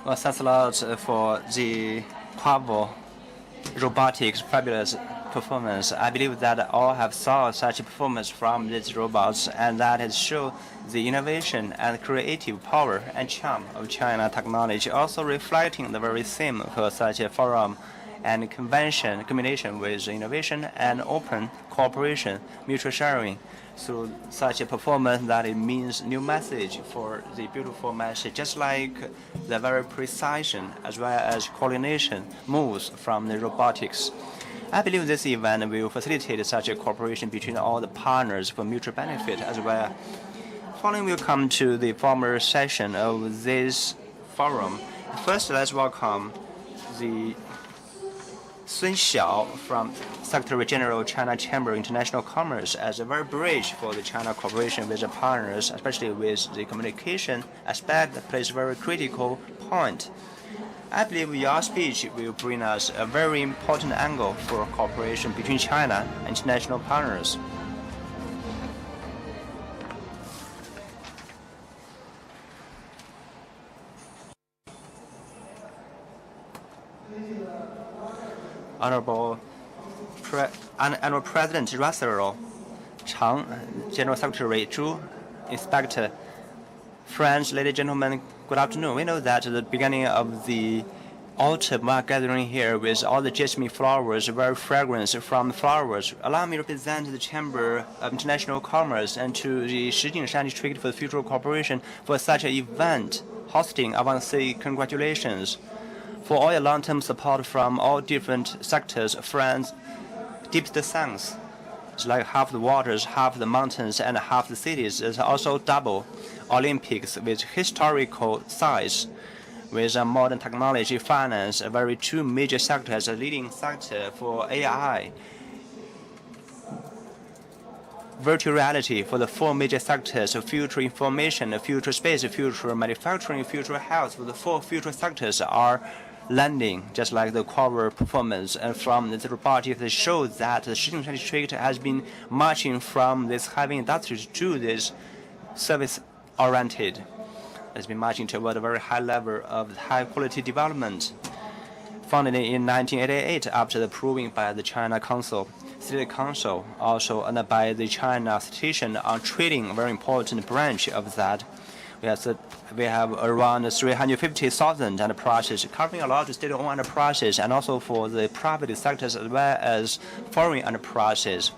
Well, thanks a lot for the Quavo robotics fabulous performance. I believe that all have saw such a performance from these robots, and that has shown the innovation and creative power and charm of China technology, also reflecting the very theme for such a forum and convention combination with innovation and open cooperation, mutual sharing. Through such a performance that it means new message for the beautiful message, just like the very precision as well as coordination moves from the robotics. I believe this event will facilitate such a cooperation between all the partners for mutual benefit as well. Following, we'll come to the formal session of this forum. First, let's welcome the Sun Xiao from Secretary General China Chamber of International Commerce as a very bridge for the China cooperation with the partners, especially with the communication aspect that plays a very critical point. I believe your speech will bring us a very important angle for cooperation between China and international partners. Honorable President Russell, Chang, General Secretary Zhu, Inspector, friends, ladies and gentlemen, good afternoon. We know that at the beginning of the autumn, we are gathering here with all the jasmine flowers, very fragrance from flowers. Allow me to represent the Chamber of International Commerce and to the Shijingshan District for the future cooperation for such an event hosting. I want to say congratulations for all your long-term support from all different sectors, friends, deep the thanks. It's like half the waters, half the mountains, and half the cities. It's also double Olympics with historical size, with modern technology, finance, a very two major sectors, a leading sector for AI, virtual reality for the four major sectors of future information, future space, future manufacturing, future health. For the four future sectors are landing, just like the Quavo performance. And from the robotics, that shows that the Shijingshan District has been marching from this heavy industry to this service-oriented. Has been marching toward a very high level of high-quality development. Founded in 1988 after the approving by the China Council, State Council, also and by the China Station on trading, a very important branch of that. We have around 350,000 enterprises, covering a lot of state-owned enterprises and also for the private sectors as well as foreign enterprises.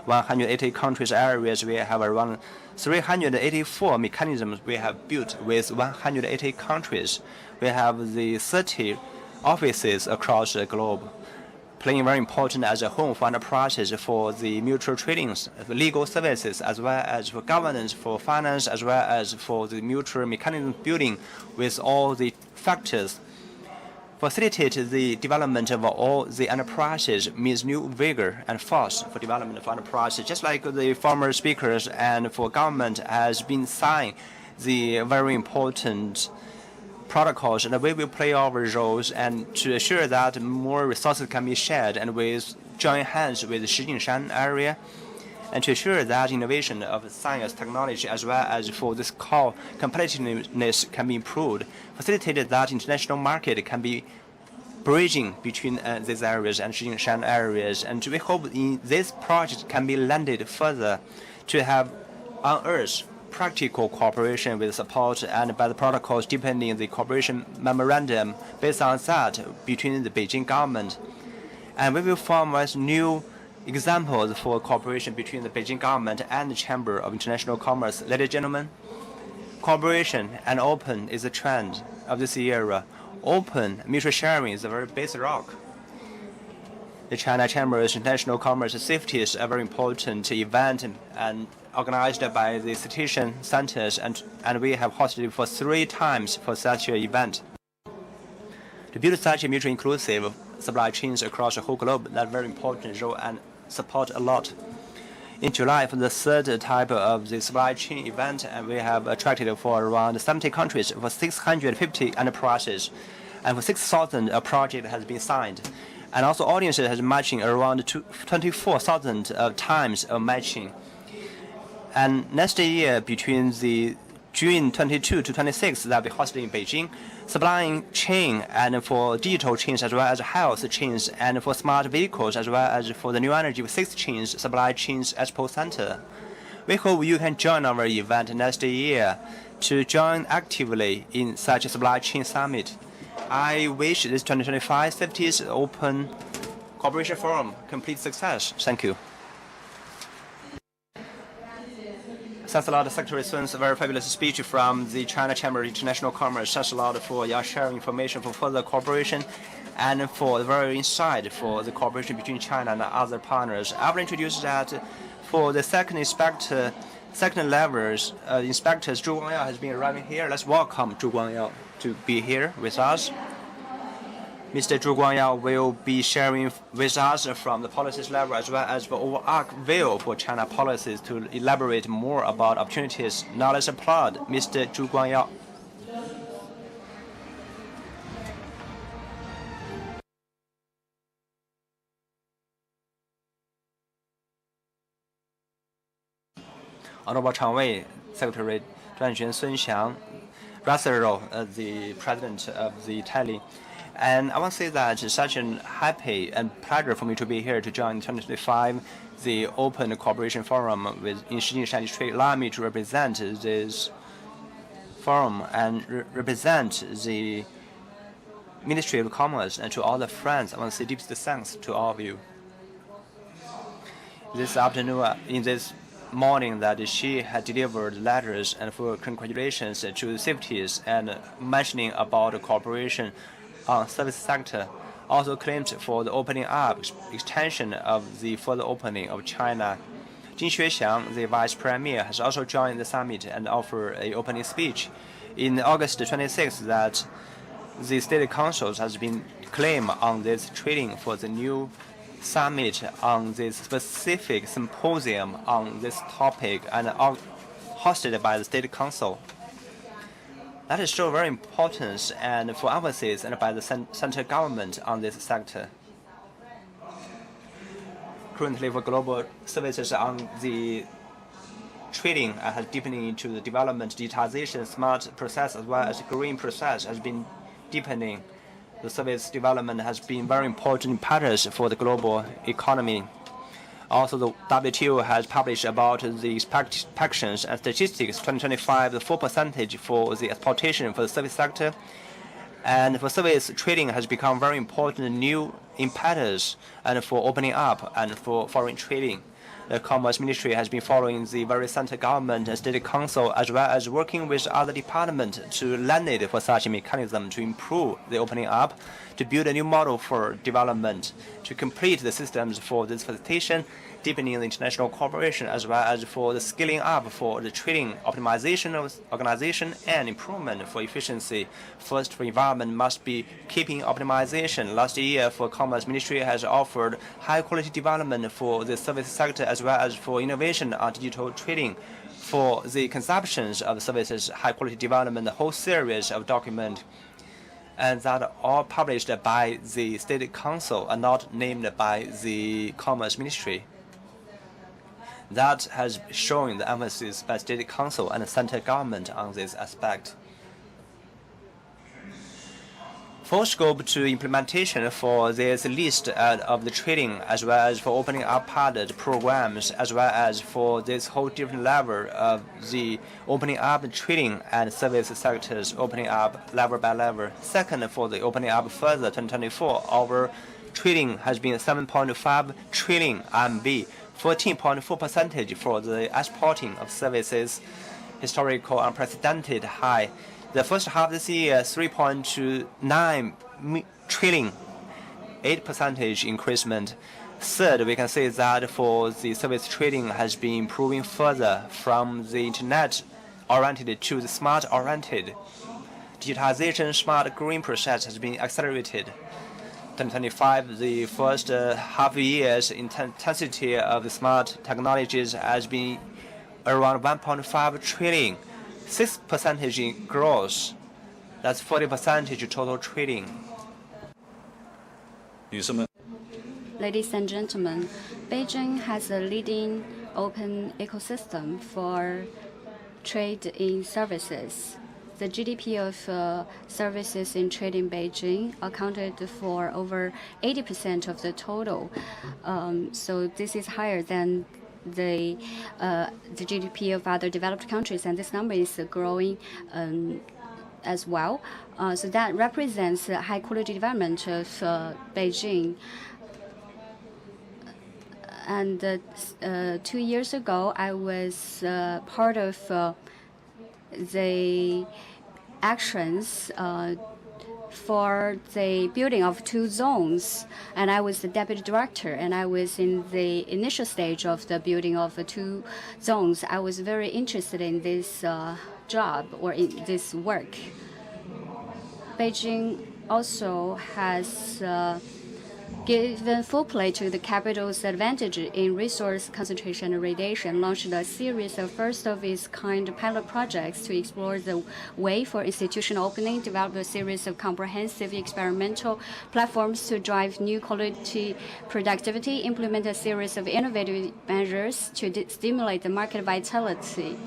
180 countries areas, we have around 384 mechanisms we have built with 180 countries. We have the 30 offices across the globe, playing very important as a home for enterprises for the mutual trading, legal services, as well as for governance, for finance, as well as for the mutual mechanism building with all the factors. Facilitate the development of all the enterprises means new vigor and force for development of enterprises, just like the former speakers and for government has been signed the very important protocols, and we will play our roles and to assure that more resources can be shared and with join hands with the Shijingshan area and to assure that innovation of science, technology, as well as for this core competitiveness can be improved, facilitated that international market can be bridging between these areas and Shijingshan areas. And we hope in this project can be landed further to have on Earth practical cooperation with support and by the protocols deepening the cooperation memorandum based on that between the Beijing government. And we will form as new examples for cooperation between the Beijing government and the Chamber of International Commerce. Ladies and gentlemen, cooperation and open is the trend of this era. Open mutual sharing is the very basic rock. The China Chamber of International Commerce CIFTIS, a very important event and organized by the citation centers, and we have hosted it for 3 times for such an event. To build such a mutually inclusive supply chains across the whole globe, that's very important role and support a lot. In July, for the 3rd type of the supply chain event, and we have attracted for around 70 countries for 650 enterprises, and for 6,000 a project has been signed. And also audiences has matching around 24,000 times of matching. And next year, between the June 22 to 26, that will be hosted in Beijing. Supply chain and for digital chains as well as health chains and for smart vehicles as well as for the new energy with 6 chains, supply chains expo center. We hope you can join our event next year to join actively in such a supply chain summit. I wish this 2025 CIFTIS Open Cooperation Forum complete success. Thank you. Thanks a lot, Secretary Sun's very fabulous speech from the China Chamber of International Commerce. Thanks a lot for your sharing information for further cooperation and for the very insight for the cooperation between China and other partners. I will introduce that for the second levels inspectors, Zhu Guangyao has been arriving here. Let's welcome Zhu Guangyao to be here with us. Mr. Zhu Guangyao will be sharing with us from the policies level as well as the overall view for China policies to elaborate more about opportunities. Now let's applaud Mr. Zhu Guangyao. Honorable Changwei, Secretary Zhuan Xuan, Sun Xiang, Russell, the President of the Tele. And I want to say that it's such a happy and pleasure for me to be here to join 2025 the Open Cooperation Forum in Shijingshan District. Allow me to represent this forum and represent the Ministry of Commerce and to all the friends. I want to say deep thanks to all of you. This afternoon, in this morning, that she had delivered letters and for congratulations to the CIFTIS and mentioning about the cooperation on service sector, also claimed for the opening up, extension of the further opening of China. Jin Xuexiang, the Vice Premier, has also joined the summit and offered an opening speech. In August 26, that the State Council has been claimed on this trading for the new summit on this specific symposium on this topic and hosted by the State Council. That is so very important and for emphasis and by the central government on this sector. Currently, for global services on the trading has deepening into the development, digitization, smart process as well as green process has been deepening. The service development has been very important patterns for the global economy. Also, the WTO has published about the expectations and statistics 2025, the 4% for the exportation for the service sector. And for service trading has become very important new impetus and for opening up and for foreign trading. The Commerce Ministry has been following the very central government and State Council as well as working with other departments to lead for such a mechanism to improve the opening up, to build a new model for development, to complete the systems for this facilitation, deepening the international cooperation as well as for the scaling up for the trading optimization of organization and improvement for efficiency. First, for environment must be keeping optimization. Last year, for Commerce Ministry has offered high quality development for the service sector as well as for innovation on digital trading. For the consumptions of services, high quality development, the whole series of documents and that are all published by the State Council and not named by the Commerce Ministry. That has shown the emphasis by State Council and the central government on this aspect. Full scope to implementation for this list of the trading as well as for opening up pilot programs as well as for this whole different level of the opening up trading and service sectors opening up level by level. Second, for the opening up further 2024, our trading has been 7.5 trillion RMB, 14.4% for the exporting of services, historical unprecedented high. The first half of this year, 3.29 trillion, 8% increasement. Third, we can say that for the service trading has been improving further from the internet-oriented to the smart-oriented. Digitization, smart green process has been accelerated. 2025, the first half year's intensity of the smart technologies has been around 1.5 trillion, 6% growth. That's 40% total trading. Ladies and gentlemen, Beijing has a leading open ecosystem for trade in services. The GDP of services in trade in Beijing accounted for over 80% of the total. So this is higher than the GDP of other developed countries, and this number is growing as well. So that represents high quality development of Beijing. And 2 years ago, I was part of the actions for the building of 2 zones, and I was the deputy director, and I was in the initial stage of the building of the 2 zones. I was very interested in this job or in this work. Beijing also has given full play to the capital's advantage in resource concentration and radiation, launched a series of first-of-its-kind pilot projects to explore the way for institutional opening, develop a series of comprehensive experimental platforms to drive new quality productivity, implement a series of innovative measures to stimulate the market vitality.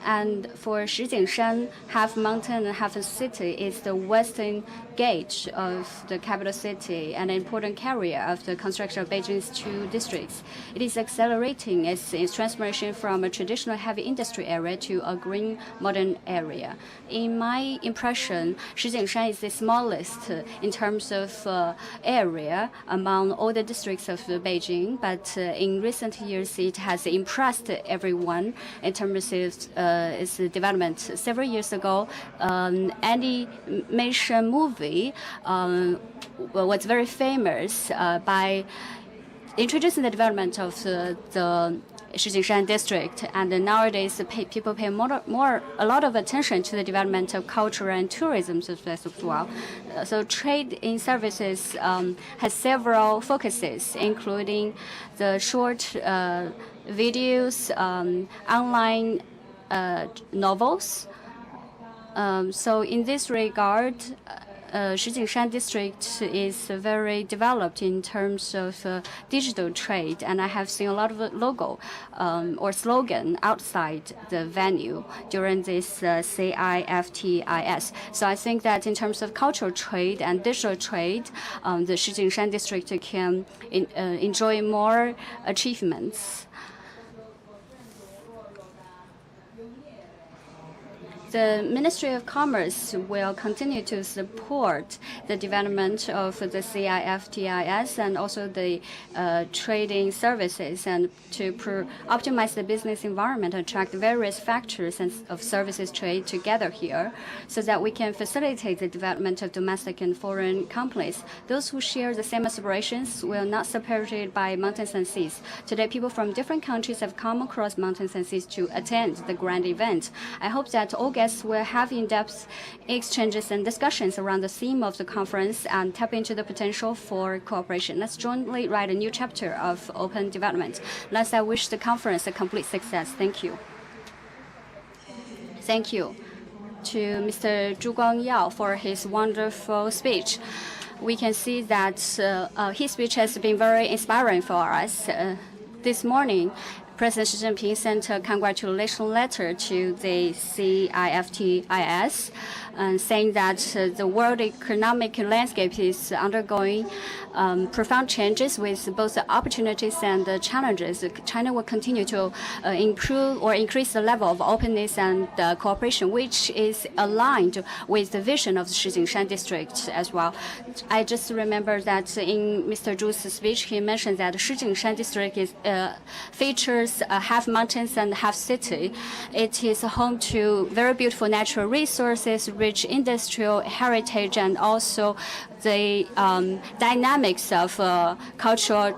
And for Shijingshan, half mountain and half city, is the western gate of the capital city and an important carrier of the construction of Beijing's 2 districts. It is accelerating its transformation from a traditional heavy industry area to a green modern area. In my impression, Shijingshan is the smallest in terms of area among all the districts of Beijing, but in recent years it has impressed everyone in terms of its development. Several years ago, animation movie was very famous by introducing the development of the Shijingshan District, and nowadays people pay a lot of attention to the development of culture and tourism as well. So trade in services has several focuses, including the short videos, online novels. So in this regard, Shijingshan District is very developed in terms of digital trade, and I have seen a lot of logo or slogan outside the venue during this CIFTIS. So I think that in terms of cultural trade and digital trade, the Shijingshan District can enjoy more achievements. The Ministry of Commerce will continue to support the development of the CIFTIS and also the trading services, and to optimize the business environment and attract various factors of services trade together here, so that we can facilitate the development of domestic and foreign companies. Those who share the same aspirations will not separated by mountains and seas. Today, people from different countries have come across mountains and seas to attend the grand event. I hope that all guests will have in-depth exchanges and discussions around the theme of the conference and tap into the potential for cooperation. Let's jointly write a new chapter of open development. Last, I wish the conference a complete success. Thank you. Thank you to Mr. Zhu Guangyao for his wonderful speech. We can see that his speech has been very inspiring for us. This morning, President Xi Jinping sent a congratulation letter to the CIFTIS, saying that the world economic landscape is undergoing profound changes with both the opportunities and the challenges. China will continue to improve or increase the level of openness and cooperation, which is aligned with the vision of the Shijingshan District as well. I just remember that in Mr. Zhu's speech, he mentioned that Shijingshan District features half mountains and half city. It is home to very beautiful natural resources, rich industrial heritage, and also the dynamics of cultural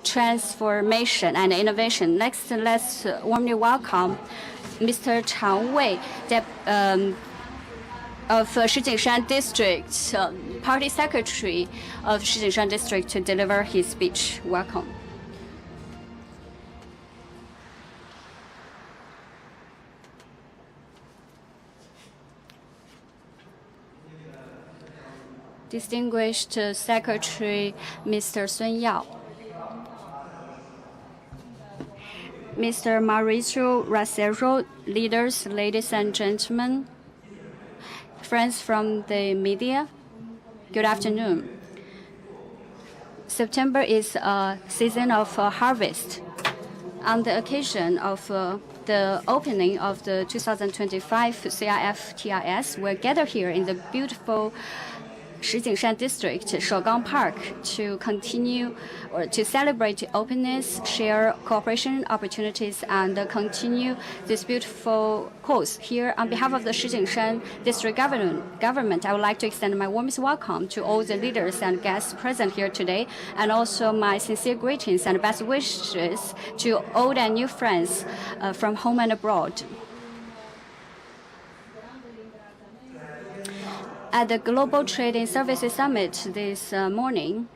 transformation and innovation. Next, let's warmly welcome Mr. Chang Wei, of Shijingshan District, Party Secretary of Shijingshan District, to deliver his speech. Welcome. Distinguished Secretary Mr. Sun Yao, Mr. Mauricio Racero, leaders, ladies and gentlemen, friends from the media, good afternoon. September is a season of harvest. On the occasion of the opening of the 2025 CIFTIS, we're gathered here in the beautiful Shijingshan District, Shougang Park, to continue or to celebrate openness, share cooperation opportunities, and continue this beautiful cause. Here, on behalf of the Shijingshan District government, I would like to extend my warmest welcome to all the leaders and guests present here today, and also my sincere greetings and best wishes to old and new friends from home and abroad. At the Global Trade and Services Summit this morning,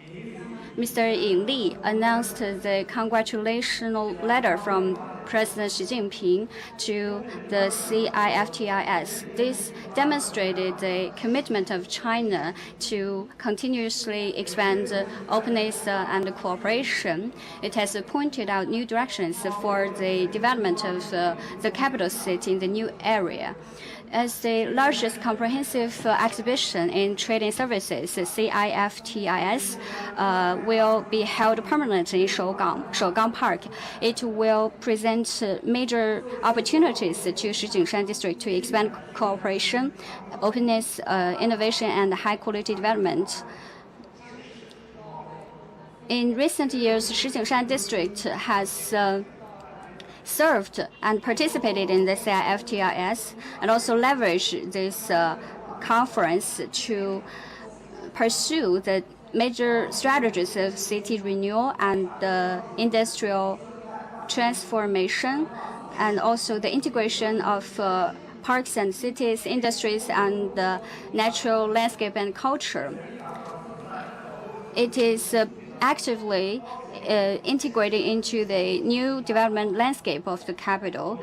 Mr. Ying Li announced the congratulational letter from President Xi Jinping to the CIFTIS. This demonstrated the commitment of China to continuously expand openness and cooperation. It has pointed out new directions for the development of the capital city in the new area. As the largest comprehensive exhibition in trade and services, CIFTIS will be held permanently in Shougang Park. It will present major opportunities to Shijingshan District to expand cooperation, openness, innovation, and high-quality development. In recent years, Shijingshan District has served and participated in the CIFTIS and also leveraged this conference to pursue the major strategies of city renewal and industrial transformation, and also the integration of parks and cities, industries, and natural landscape and culture. It is actively integrated into the new development landscape of the capital,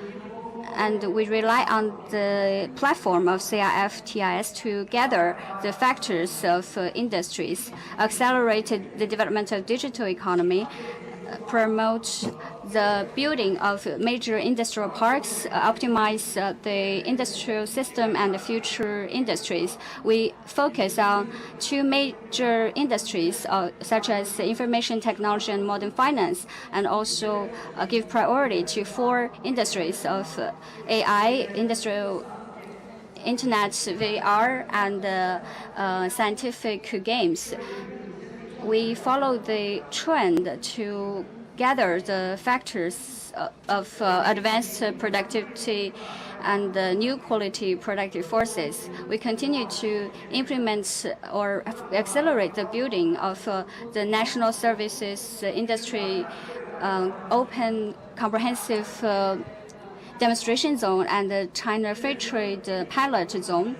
and we rely on the platform of CIFTIS to gather the factors of industries, accelerate the development of digital economy, promote the building of major industrial parks, optimize the industrial system and the future industries. We focus on two major industries, such as information technology and modern finance, and also give priority to four industries of AI, industrial internet, VR, and scientific games. We follow the trend to gather the factors of advanced productivity and new quality productive forces. We continue to implement or accelerate the building of the national services industry open comprehensive demonstration zone and the China Free Trade pilot zone.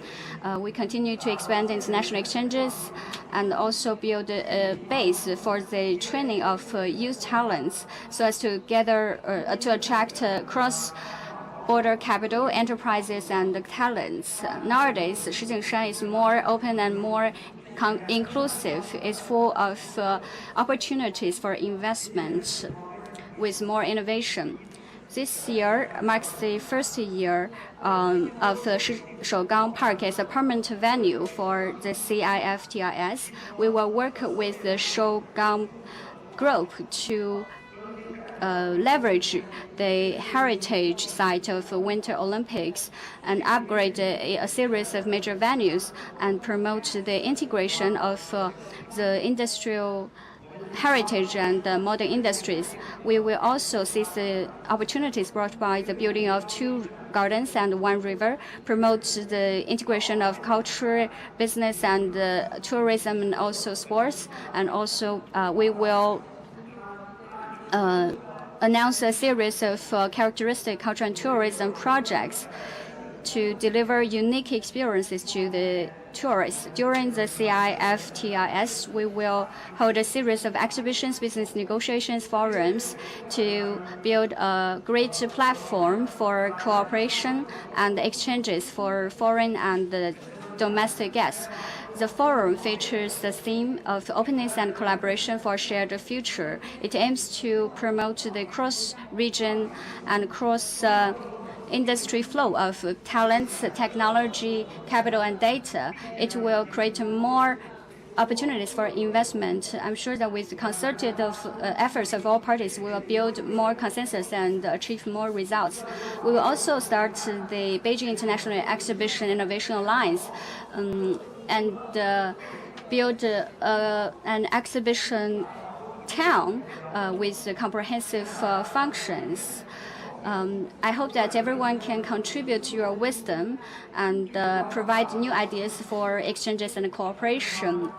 We continue to expand international exchanges and also build a base for the training of youth talents so as to to attract cross-border capital, enterprises, and talents. Nowadays, Shijingshan is more open and more inclusive. It's full of opportunities for investment with more innovation. This year marks the first year of Shougang Park as a permanent venue for the CIFTIS. We will work with the Shougang Group to leverage the heritage site of Winter Olympics and upgrade a series of major venues and promote the integration of the industrial heritage and modern industries. We will also seize the opportunities brought by the building of two gardens and one river, promote the integration of culture, business, and tourism, and also sports. And also we will announce a series of characteristic culture and tourism projects to deliver unique experiences to the tourists. During the CIFTIS, we will hold a series of exhibitions, business negotiations, forums to build a great platform for cooperation and exchanges for foreign and domestic guests. The forum features the theme of openness and collaboration for a shared future. It aims to promote the cross-region and cross-industry flow of talents, technology, capital, and data. It will create more opportunities for investment. I'm sure that with the concerted efforts of all parties, we will build more consensus and achieve more results. We will also start the Beijing International Exhibition Innovation Alliance and build an exhibition town with comprehensive functions. I hope that everyone can contribute your wisdom and provide new ideas for exchanges and cooperation.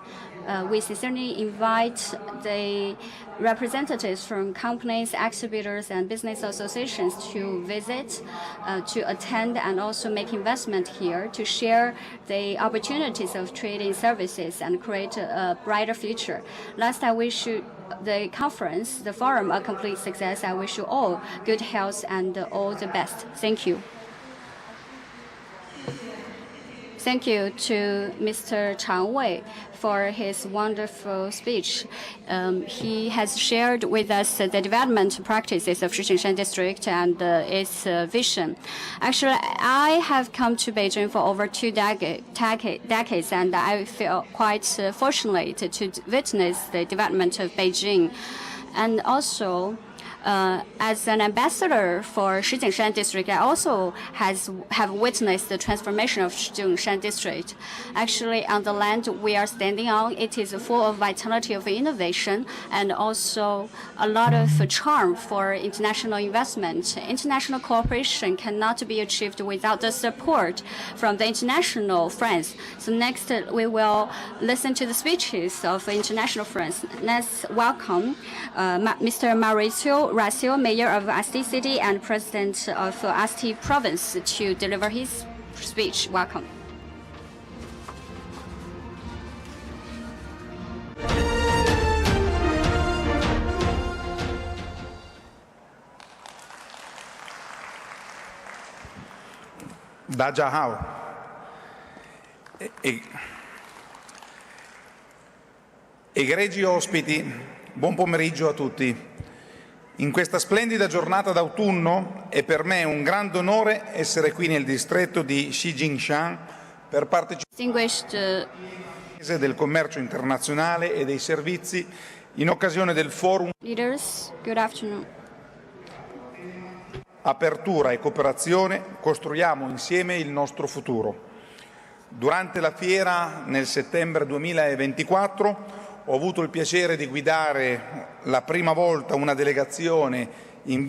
We sincerely invite the representatives from companies, exhibitors, and business associations to visit, to attend, and also make investment here to share the opportunities of trading services and create a brighter future. Last, I wish the conference, the forum, a complete success. I wish you all good health and all the best. Thank you. Thank you to Mr. Chang Wei for his wonderful speech. He has shared with us the development practices of Shijingshan District and its vision. Actually, I have come to Beijing for over 2 decades, and I feel quite fortunate to witness the development of Beijing. And also, as an ambassador for Shijingshan District, I also have witnessed the transformation of Shijingshan District. Actually, on the land we are standing on, it is full of vitality of innovation and also a lot of charm for international investment. International cooperation cannot be achieved without the support from the international friends. So next, we will listen to the speeches of international friends. Let's welcome Mr. Mauricio Racio, Mayor of Asti City and President of Asti Province, to deliver his speech. Welcome. Dajahao. Egregi ospiti, buon pomeriggio a tutti. In questa splendida giornata d'autunno è per me un grande onore essere qui nel distretto di Shijingshan per partecipare del commercio internazionale e dei servizi in occasione del forum Leaders, good afternoon. Apertura e cooperazione, costruiamo insieme il nostro futuro. Durante la fiera nel settembre 2024 ho avuto il piacere di guidare la prima volta una delegazione in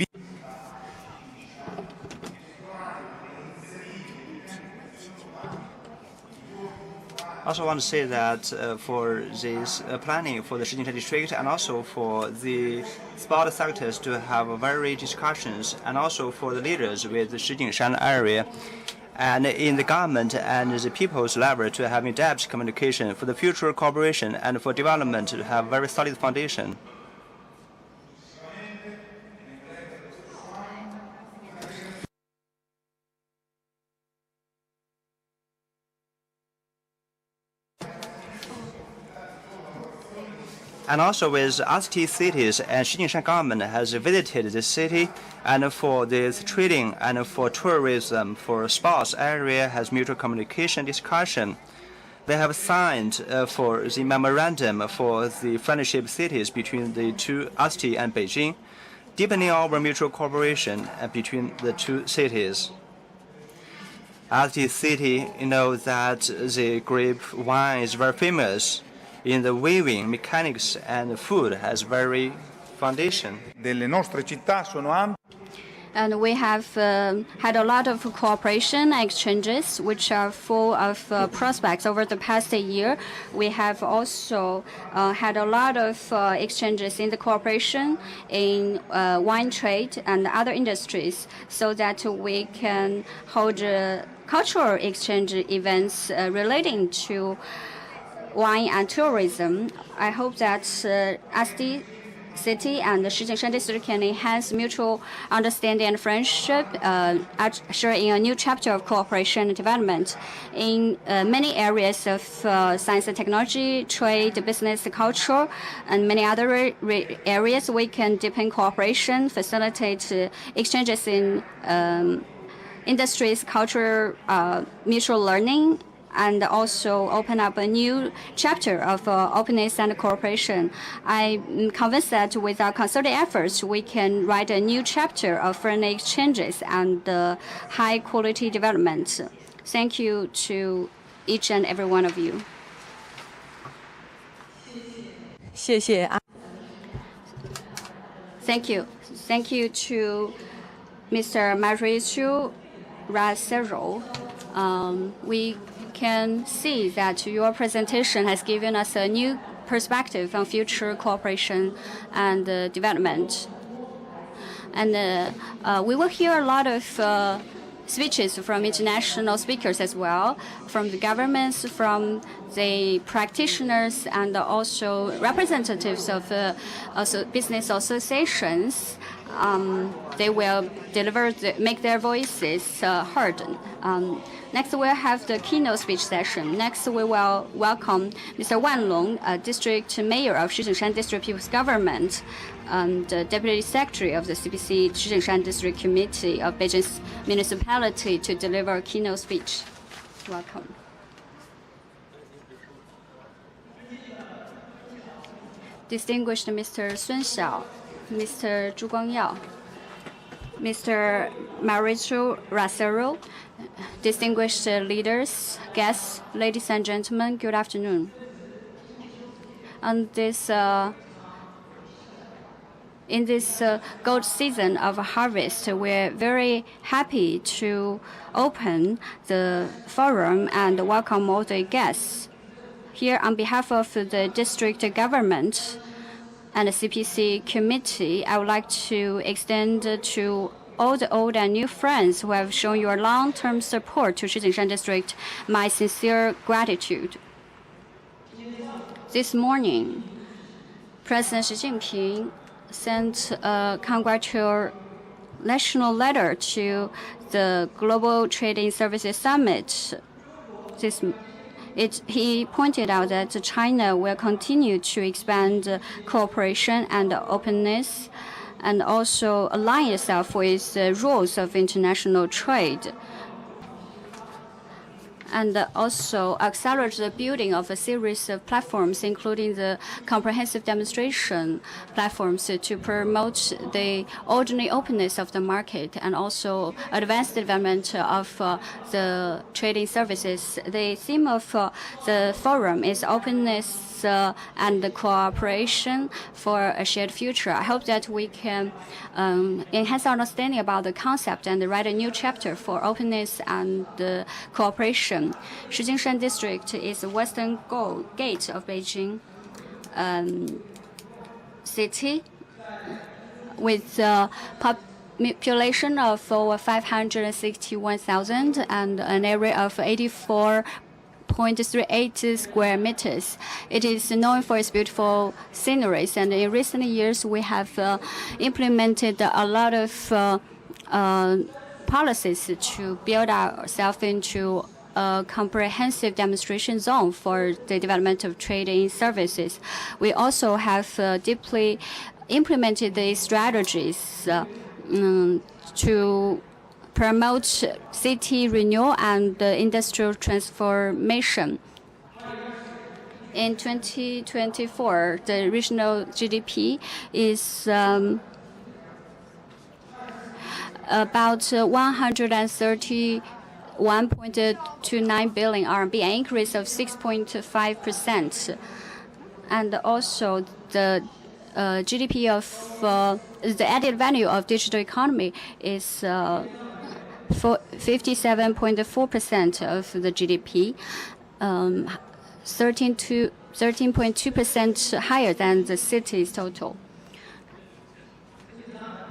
I also want to say that for this planning for the Shijingshan District and also for the sport sectors to have very discussions, and also for the leaders with the Shijingshan area and in the government and the people's level to have in-depth communication for the future cooperation and for development to have very solid foundation. And also with Asti cities and Shijingshan government has visited the city, and for this trading and for tourism, for sports area has mutual communication discussion. They have signed for the memorandum for the friendship cities between the two Asti and Beijing, deepening our mutual cooperation between the two cities. Asti city, you know that the grape wine is very famous. In the weaving, mechanics, and food has very foundation. Delle nostre città sono ampie. And we have had a lot of cooperation exchanges, which are full of prospects. Over the past year, we have also had a lot of exchanges in the cooperation in wine trade and other industries, so that we can hold cultural exchange events relating to wine and tourism. I hope that Asti City and the Shijingshan District can enhance mutual understanding and friendship, ushering a new chapter of cooperation and development in many areas of science and technology, trade, business, culture, and many other areas. We can deepen cooperation, facilitate exchanges in industries, culture, mutual learning, and also open up a new chapter of openness and cooperation. I'm convinced that with our concerted efforts, we can write a new chapter of friendly exchanges and high-quality development. Thank you to each and every one of you. 谢谢。 Thank you. Thank you to Mr. Mauricio Racero. We can see that your presentation has given us a new perspective on future cooperation and development. And we will hear a lot of speeches from international speakers as well, from the governments, from the practitioners, and also representatives of business associations. They will make their voices heard. Next, we'll have the keynote speech session. Next, we will welcome Mr. Wan Long, District Mayor of Shijingshan District People's Government, and Deputy Secretary of the CPC Shijingshan District Committee of Beijing's municipality, to deliver a keynote speech. Welcome. Distinguished Mr. Sun Xiao, Mr. Zhu Guangyao, Mr. Mauricio Racero, distinguished leaders, guests, ladies and gentlemen, good afternoon. On this, in this gold season of harvest, we're very happy to open the forum and welcome all the guests. Here, on behalf of the district government and the CPC committee, I would like to extend to all the old and new friends who have shown your long-term support to Shijingshan District my sincere gratitude. This morning, President Xi Jinping sent a congratulational letter to the Global Trading Services Summit. He pointed out that China will continue to expand cooperation and openness, and also align itself with the rules of international trade, and also accelerate the building of a series of platforms, including the comprehensive demonstration platforms, to promote the ordinary openness of the market and also advance the development of the trading services. The theme of the forum is openness and cooperation for a shared future. I hope that we can enhance our understanding about the concept and write a new chapter for openness and cooperation. Shijingshan District is the western gate of Beijing city, with a population of over 561,000 and an area of 84.38 square meters. It is known for its beautiful sceneries, and in recent years we have implemented a lot of policies to build ourselves into a comprehensive demonstration zone for the development of trading services. We also have deeply implemented these strategies to promote city renewal and industrial transformation. In 2024, the regional GDP is about 131.29 billion RMB, an increase of 6.5%. And also the GDP of the added value of digital economy is 57.4% of the GDP, 13.2% higher than the city's total.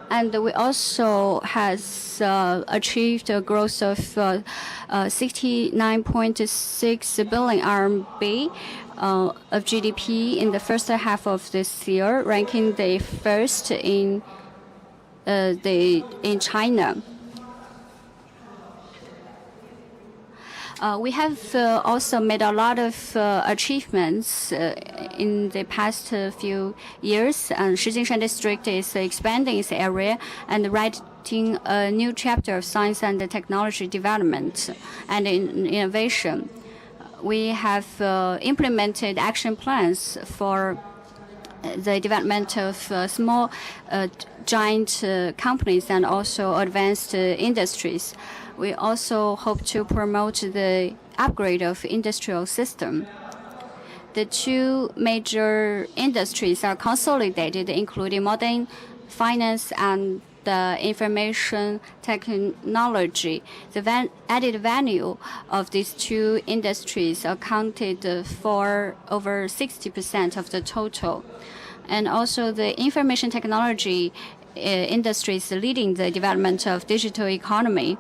And we also has achieved a growth of 69.6 billion RMB of GDP in the first half of this year, ranking the first in China. We have also made a lot of achievements in the past few years. Shijingshan District is expanding its area and writing a new chapter of science and technology development and innovation. We have implemented action plans for the development of small giant companies and also advanced industries. We also hope to promote the upgrade of industrial system. The two major industries are consolidated, including modern finance and information technology. The added value of these two industries accounted for over 60% of the total. And also the information technology industry is leading the development of digital economy.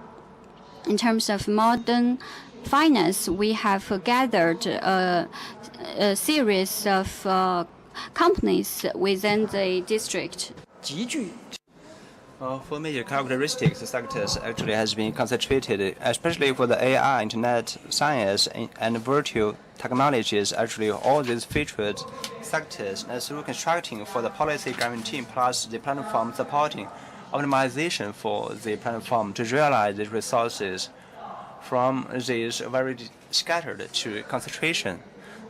In terms of modern finance, we have gathered a series of companies within the district. For major characteristics, the sectors actually has been concentrated, especially for the AI, internet, science, and virtual technologies. Actually, all these featured sectors, and through constructing for the policy guarantee plus the platform supporting optimization for the platform to realize the resources from these very scattered to concentration.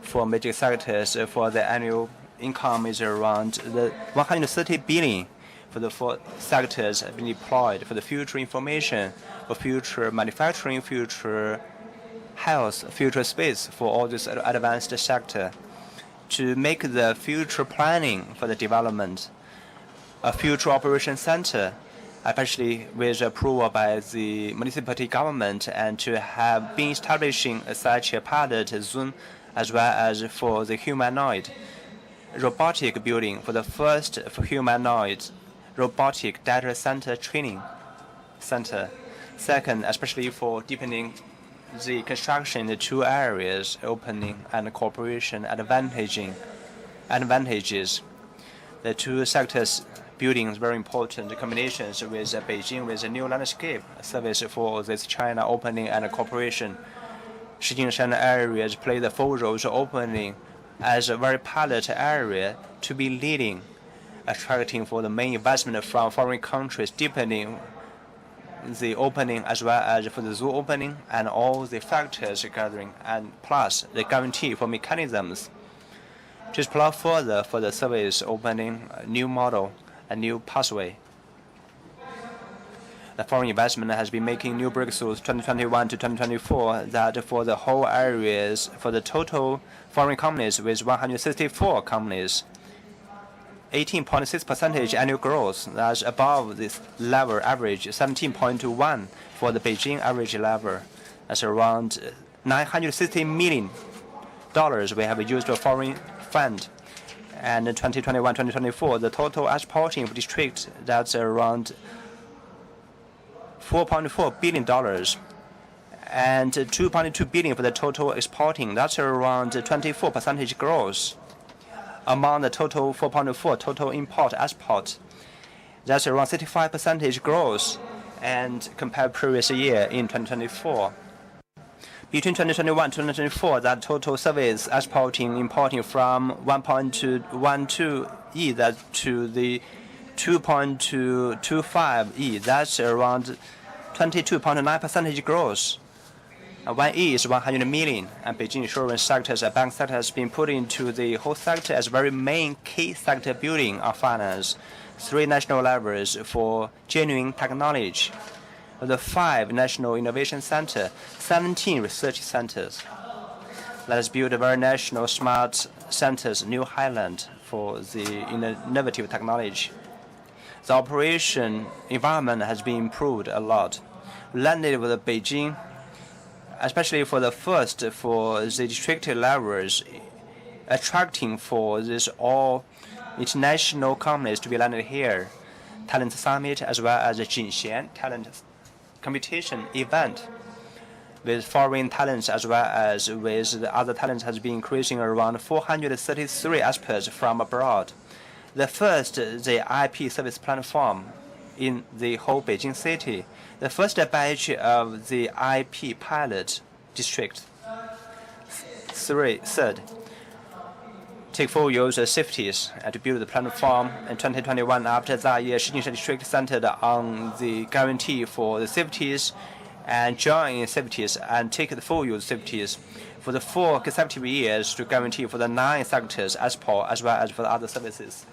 For major sectors, for the annual income is around the 130 billion. For the four sectors have been deployed for the future information, for future manufacturing, future health, future space for all this advanced sector. To make the future planning for the development, a future operation center, especially with approval by the municipality government, and to have been establishing such a pilot zone as well as for the humanoid robotic building for the first for humanoid robotic data center training center. Second, especially for deepening the construction in the two areas, opening and cooperation advantages. The two sectors building is very important. The combinations with Beijing with a new landscape service for this China opening and cooperation. Shijingshan areas play the full role of opening as a very pilot area to be leading, attracting for the main investment from foreign countries, deepening the opening as well as for the zoo opening and all the factors gathering, and plus the guarantee for mechanisms to explore further for the service opening a new model, a new pathway. The foreign investment has been making new breakthroughs 2021 to 2024 that for the whole areas, for the total foreign companies with 164 companies, 18.6% annual growth. That's above this level average, 17.1 for the Beijing average level. That's around $960 million we have used for foreign fund. And in 2021-2024, the total exporting of district, that's around $4.4 billion. And 2.2 billion for the total exporting. That's around 24% growth. Among the total 4.4 total import export, that's around 65% growth, and compared previous year in 2024. Between 2021 and 2024, that total service exporting importing from 1.12 E that to the 2.25 E, that's around 22.9% growth. 1 E is 100 million, and Beijing insurance sectors and bank sector has been put into the whole sector as very main key sector building of finance. 3 national levels for genuine technology. The 5 national innovation centers, 17 research centers. Let us build a very national smart centers, New Highland, for the innovative technology. The operation environment has been improved a lot. Landed with Beijing, especially for the first for the district levels, attracting for this all international companies to be landed here. Talent Summit as well as the Shijingshan Talent Competition event with foreign talents as well as with the other talents has been increasing around 433 experts from abroad. The first, the IP service platform in the whole Beijing city. The first batch of the IP pilot district. Third, take full use of CIFTIS to build the platform in 2021. After that year, Shijingshan District centered on the guarantee for the CIFTIS and join CIFTIS and take the full use CIFTIS for the 4 consecutive years to guarantee for the 9 sectors export as well as for the other services.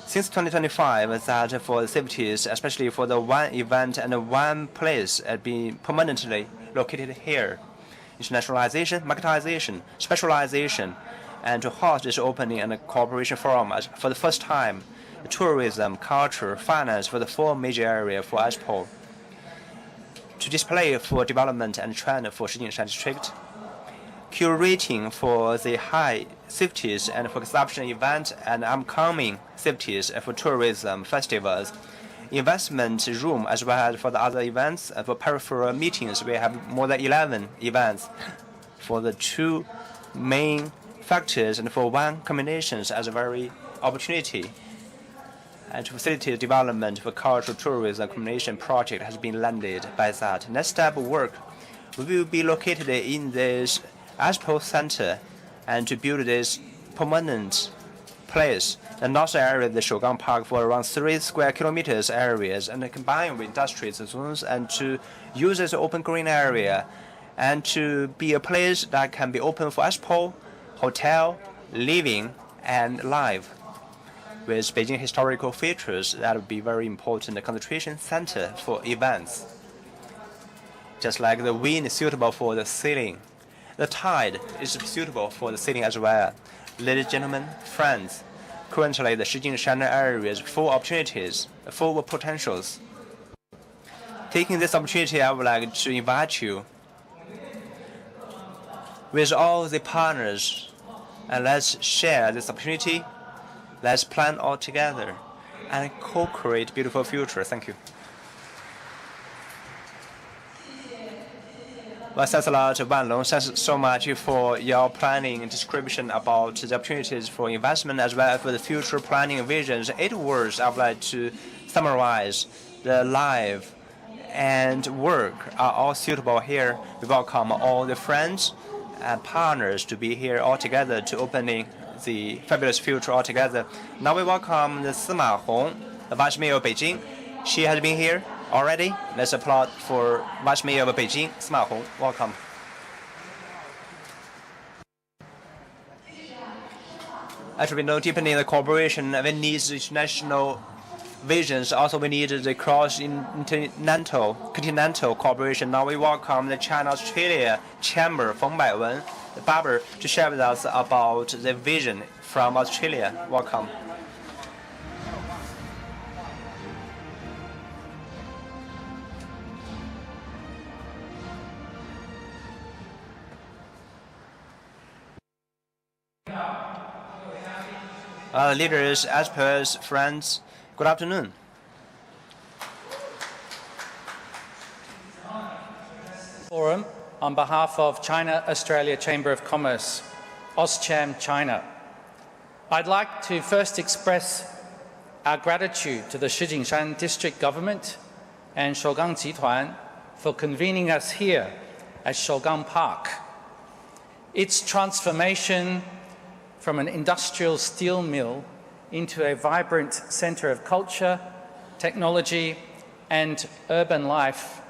Since 2025, that for the CIFTIS, especially for the one event and one place, being permanently located here. Internationalization, marketization, specialization, and to host this opening and cooperation forum for the first time. Tourism, culture, finance for the 4 major areas for export. To display for development and trend for Shijingshan District. Curating for the high CIFTIS and for consumption event and upcoming CIFTIS for tourism festivals. Investment room as well as for the other events. For peripheral meetings, we have more than 11 events for the 2 main factors and for 1 combinations as a very opportunity. And to facilitate development for cultural tourism combination project has been landed by that. Next step of work, we will be located in this Expo Center and to build this permanent place. The north area of the Shougang Park for around 3 square kilometers areas and combine with industry zones and to use this open green area and to be a place that can be open for expo, hotel, living, and live. With Beijing historical features, that would be very important concentration center for events. Just like the wind is suitable for the sailing, the tide is suitable for the sailing as well. Ladies and gentlemen, friends, currently the Shijingshan area is full of opportunities, full of potentials. Taking this opportunity, I would like to invite you with all the partners and let's share this opportunity. Let's plan all together and co-create beautiful future. Thank you. Well, thanks a lot, Wan Long. Thanks so much for your planning and description about the opportunities for investment as well as for the future planning and visions. 8 words I would like to summarize. The life and work are all suitable here. We welcome all the friends and partners to be here all together to opening the fabulous future all together. Now we welcome the Sima Hong, the Vice Mayor of Beijing. She has been here already. Let's applaud for Vice Mayor of Beijing, Sima Hong. Welcome. As we know, deepening the cooperation, we need the international visions. Also, we need the continental cooperation. Now we welcome the China-Australia Chamber, Feng Baiwen, the barber, to share with us about the vision from Australia. Welcome. Leaders, experts, friends, good afternoon. Forum on behalf of China-Australia Chamber of Commerce, AusCham China. I'd like to first express our gratitude to the Shijingshan District Government and Shougang Jituan for convening us here at Shougang Park. Its transformation from an industrial steel mill into a vibrant center of culture, technology, and urban life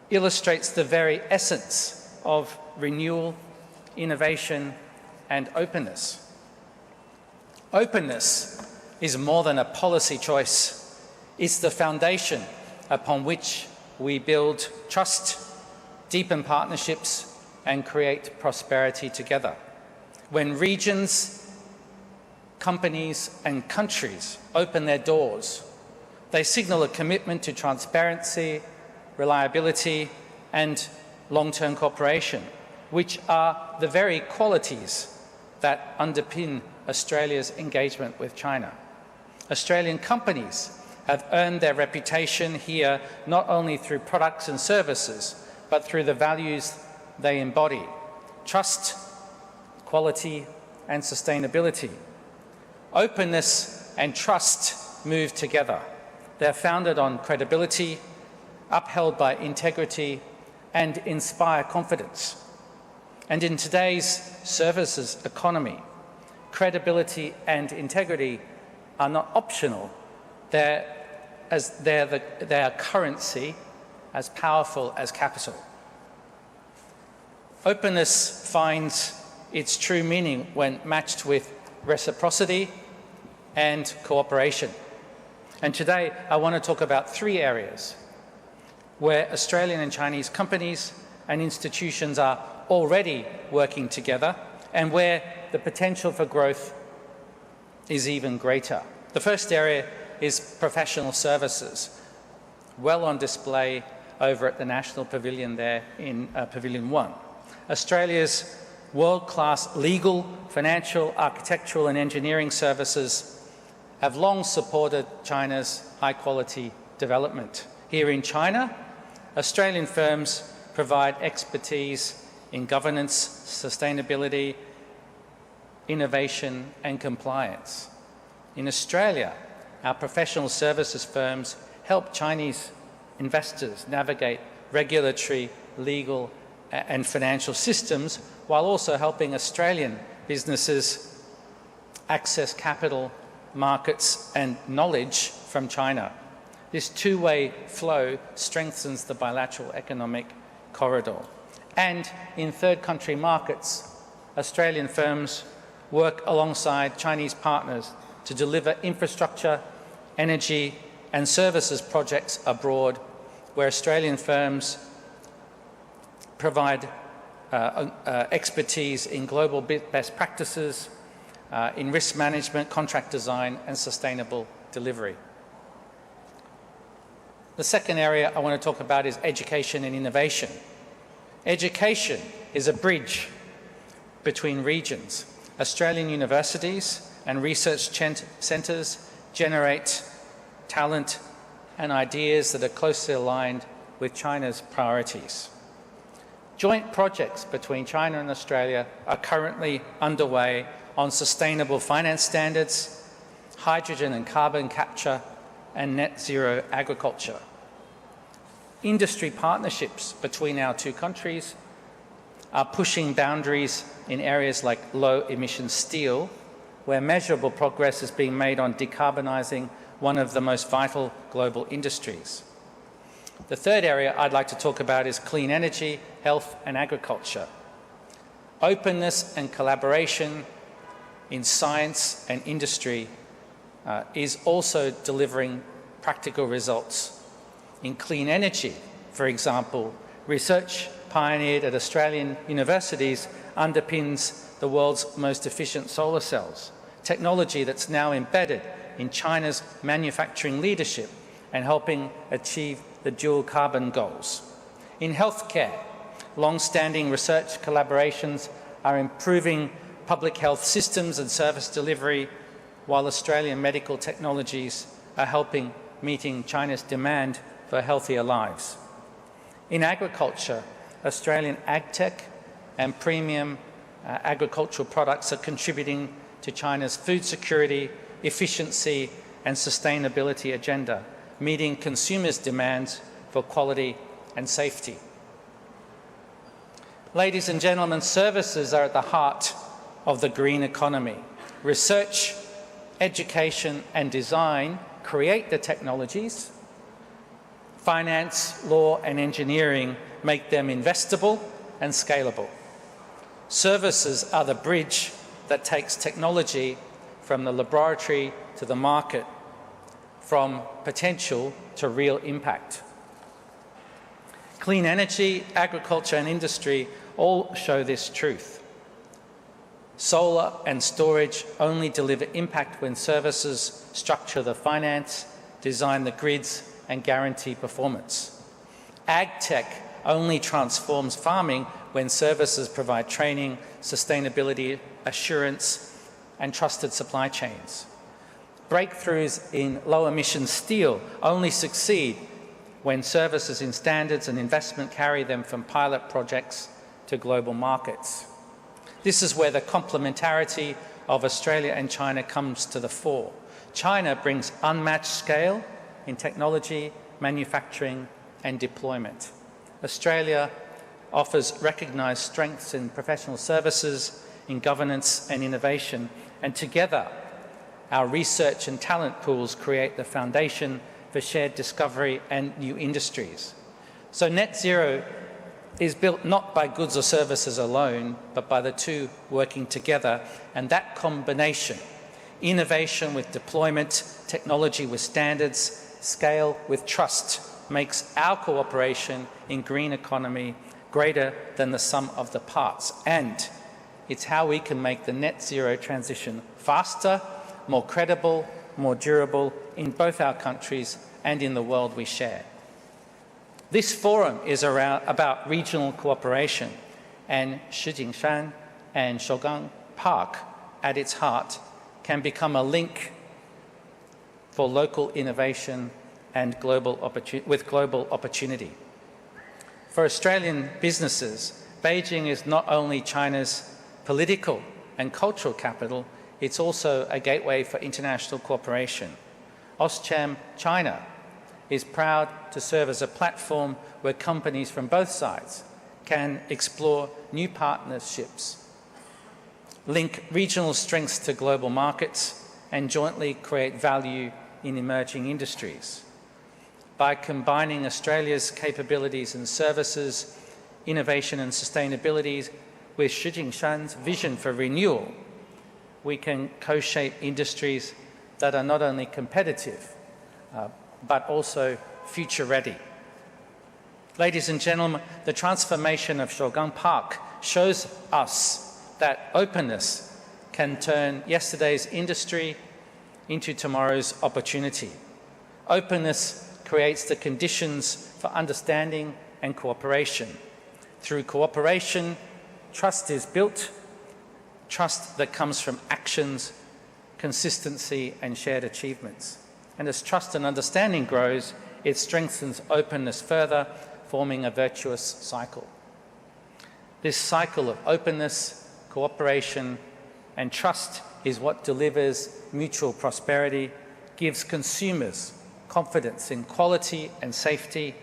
illustrates the very essence of renewal, innovation, and openness. Openness is more than a policy choice. It's the foundation upon which we build trust, deepen partnerships, and create prosperity together. When regions, companies, and countries open their doors, they signal a commitment to transparency, reliability, and long-term cooperation, which are the very qualities that underpin Australia's engagement with China. Australian companies have earned their reputation here not only through products and services, but through the values they embody: trust, quality, and sustainability. Openness and trust move together. They're founded on credibility, upheld by integrity, and inspire confidence. And in today's services economy, credibility and integrity are not optional. They are currency as powerful as capital. Openness finds its true meaning when matched with reciprocity and cooperation. And today I want to talk about 3 areas where Australian and Chinese companies and institutions are already working together and where the potential for growth is even greater. The first area is professional services, well on display over at the National Pavilion there in Pavilion 1. Australia's world-class legal, financial, architectural and engineering services have long supported China's high-quality development. Here in China, Australian firms provide expertise in governance, sustainability, innovation and compliance. In Australia, our professional services firms help Chinese investors navigate regulatory, legal and financial systems while also helping Australian businesses access capital, markets and knowledge from China. This two-way flow strengthens the bilateral economic corridor. And in third country markets, Australian firms work alongside Chinese partners to deliver infrastructure, energy and services projects abroad, where Australian firms provide expertise in global best practices, in risk management, contract design and sustainable delivery. The second area I want to talk about is education and innovation. Education is a bridge between regions. Australian universities and research centres generate talent and ideas that are closely aligned with China's priorities. Joint projects between China and Australia are currently underway on sustainable finance standards, hydrogen and carbon capture, and net zero agriculture. Industry partnerships between our two countries are pushing boundaries in areas like low-emission steel, where measurable progress is being made on decarbonising one of the most vital global industries. The third area I'd like to talk about is clean energy, health and agriculture. Openness and collaboration in science and industry is also delivering practical results. In clean energy, for example, research pioneered at Australian universities underpins the world's most efficient solar cells, technology that's now embedded in China's manufacturing leadership and helping achieve the dual carbon goals. In healthcare, long-standing research collaborations are improving public health systems and service delivery, while Australian medical technologies are helping meeting China's demand for healthier lives. In agriculture, Australian agtech and premium agricultural products are contributing to China's food security, efficiency and sustainability agenda, meeting consumers' demands for quality and safety. Ladies and gentlemen, services are at the heart of the green economy. Research, education and design create the technologies. Finance, law and engineering make them investable and scalable. Services are the bridge that takes technology from the laboratory to the market, from potential to real impact. Clean energy, agriculture and industry all show this truth. Solar and storage only deliver impact when services structure the finance, design the grids and guarantee performance. Agtech only transforms farming when services provide training, sustainability, assurance and trusted supply chains. Breakthroughs in low-emission steel only succeed when services in standards and investment carry them from pilot projects to global markets. This is where the complementarity of Australia and China comes to the fore. China brings unmatched scale in technology, manufacturing, and deployment. Australia offers recognised strengths in professional services, in governance and innovation, and together our research and talent pools create the foundation for shared discovery and new industries. So net zero is built not by goods or services alone, but by the two working together, and that combination, innovation with deployment, technology with standards, scale with trust, makes our cooperation in green economy greater than the sum of the parts. And it's how we can make the net zero transition faster, more credible, more durable in both our countries and in the world we share. This forum is about regional cooperation, and Shijingshan and Shougang Park at its heart can become a link for local innovation and with global opportunity. For Australian businesses, Beijing is not only China's political and cultural capital, it's also a gateway for international cooperation. Auscham China is proud to serve as a platform where companies from both sides can explore new partnerships, link regional strengths to global markets, and jointly create value in emerging industries. By combining Australia's capabilities and services, innovation and sustainability with Shijingshan's vision for renewal, we can co-shape industries that are not only competitive, but also future-ready. Ladies and gentlemen, the transformation of Shougang Park shows us that openness can turn yesterday's industry into tomorrow's opportunity. Openness creates the conditions for understanding and cooperation. Through cooperation, trust is built, trust that comes from actions, consistency, and shared achievements. And as trust and understanding grows, it strengthens openness further, forming a virtuous cycle. This cycle of openness, cooperation, and trust is what delivers mutual prosperity, gives consumers confidence in quality and safety,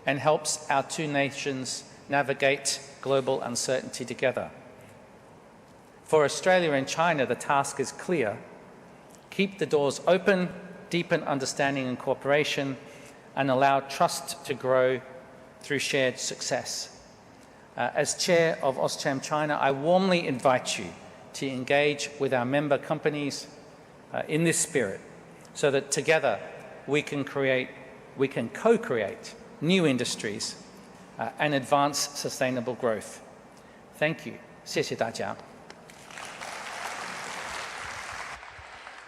and helps our two nations navigate global uncertainty together. For Australia and China, the task is clear. Keep the doors open, deepen understanding and cooperation, and allow trust to grow through shared success. As chair of Auscham China, I warmly invite you to engage with our member companies in this spirit, so that together we can co-create new industries and advance sustainable growth. Thank you. 谢谢大家。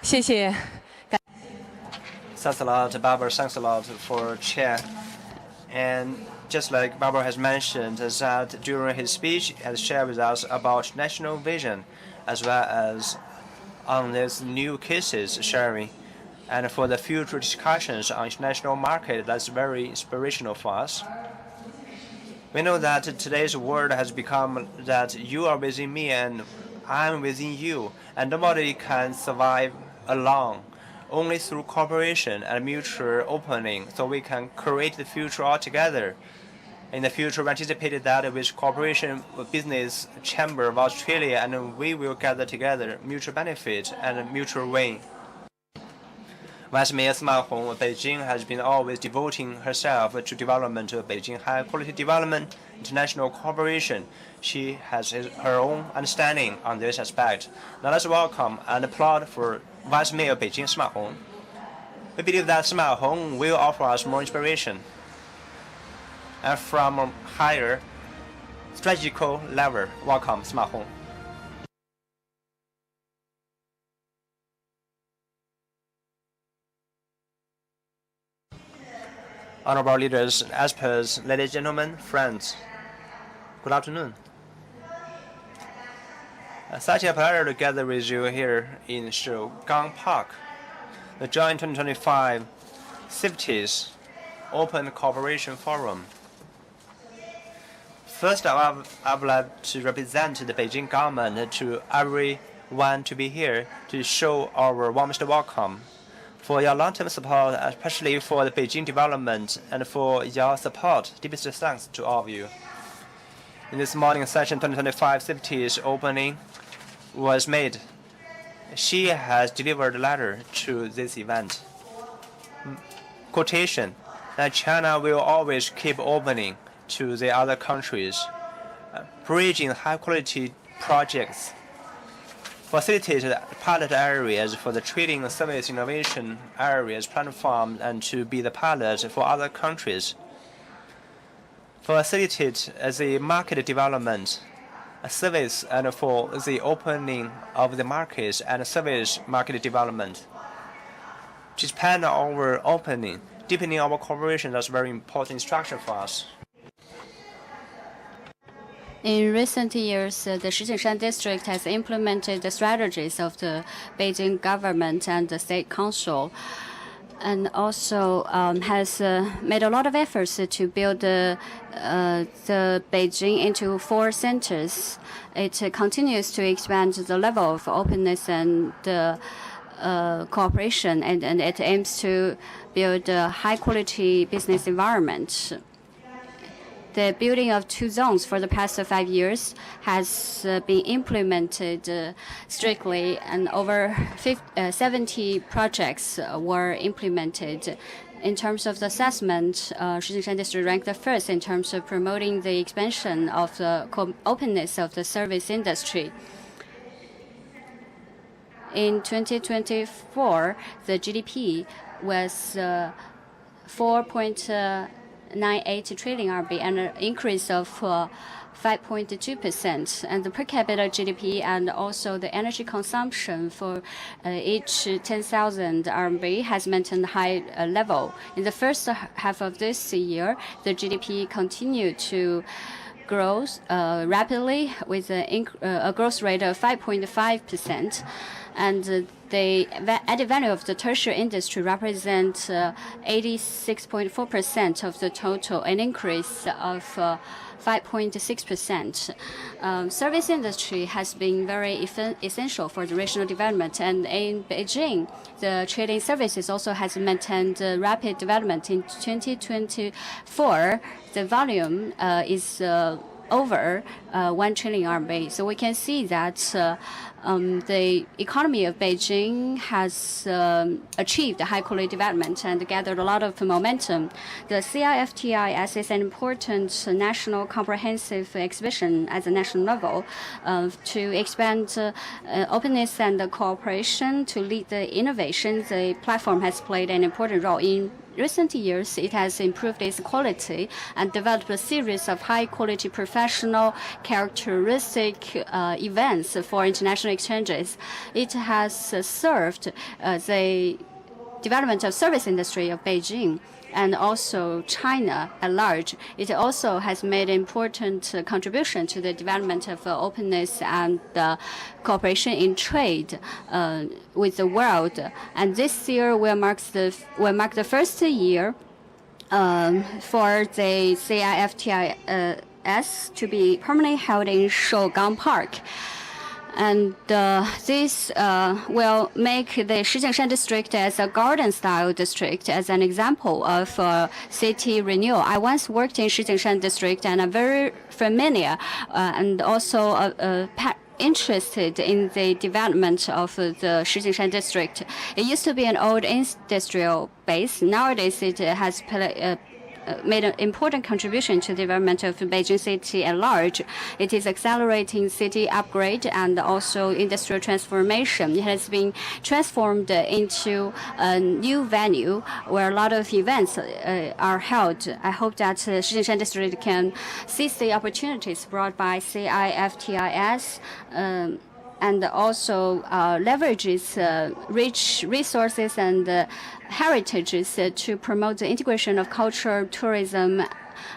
谢谢。 Thanks a lot, Barbara. Thanks a lot for chair. And just like Barbara has mentioned, that during his speech, he has shared with us about national vision, as well as on these new cases sharing. And for the future discussions on international market, that's very inspirational for us. We know that today's world has become that you are within me and I'm within you, and nobody can survive alone. Only through cooperation and mutual opening, so we can create the future all together. In the future, we anticipated that with cooperation with business chamber of Australia, and we will gather together mutual benefit and mutual win. Vice Mayor Sima Hong of Beijing has been always devoting herself to development of Beijing high-quality development, international cooperation. She has her own understanding on this aspect. Now let's welcome and applaud for Vice Mayor of Beijing, Sima Hong. We believe that Sima Hong will offer us more inspiration and from a higher strategical level. Welcome, Sima Hong. Honorable leaders, experts, ladies and gentlemen, friends, good afternoon. Such a pleasure to gather with you here in Shougang Park. the joint 2025 CIFTIS Open Cooperation Forum. First, I would like to represent the Beijing government to everyone to be here to show our warmest welcome for your long-term support, especially for the Beijing development, and for your support. Deepest thanks to all of you. In this morning session, 2025 CIFTIS opening was made. She has delivered a letter to this event. Quotation, that China will always keep opening to the other countries, bridging high-quality projects, facilitate pilot areas for the trading and service innovation areas platform, and to be the pilot for other countries. Facilitate the market development, service, and for the opening of the markets and service market development. To expand our opening, deepening our cooperation, that's a very important instruction for us. In recent years, the Shijingshan District has implemented the strategies of the Beijing government and the State Council, and also has made a lot of efforts to build the Beijing into 4 centers. It continues to expand the level of openness and cooperation, and it aims to build a high-quality business environment. The building of 2 zones for the past 5 years has been implemented strictly, and over 70 projects were implemented. In terms of the assessment, Shijingshan District ranked the first in terms of promoting the expansion of the openness of the service industry. In 2024, the GDP was 4.98 trillion RMB, and an increase of 5.2%. And the per capita GDP and also the energy consumption for each 10,000 RMB has maintained high level. In the first half of this year, the GDP continued to grow rapidly with a growth rate of 5.5%. And the added value of the tertiary industry represents 86.4% of the total, an increase of 5.6%. Service industry has been very essential for the regional development, and in Beijing, the trading services also has maintained rapid development. In 2024, the volume is over 1 trillion RMB. So we can see that the economy of Beijing has achieved high-quality development and gathered a lot of momentum. The CIFTIS is an important national comprehensive exhibition at the national level to expand openness and cooperation to lead the innovation. The platform has played an important role. In recent years, it has improved its quality and developed a series of high-quality professional characteristic events for international exchanges. It has served the development of service industry of Beijing and also China at large. It also has made important contribution to the development of openness and cooperation in trade with the world. And this year will mark the first year for the CIFTIS to be permanently held in Shougang Park. And this will make the Shijingshan District as a garden-style district as an example of city renewal. I once worked in Shijingshan District, and I'm very familiar and also interested in the development of the Shijingshan District. It used to be an old industrial base. Nowadays, it has made an important contribution to the development of Beijing city at large. It is accelerating city upgrade and also industrial transformation. It has been transformed into a new venue where a lot of events are held. I hope that Shijingshan District can seize the opportunities brought by CIFTIS and also leverages rich resources and heritages to promote the integration of culture, tourism,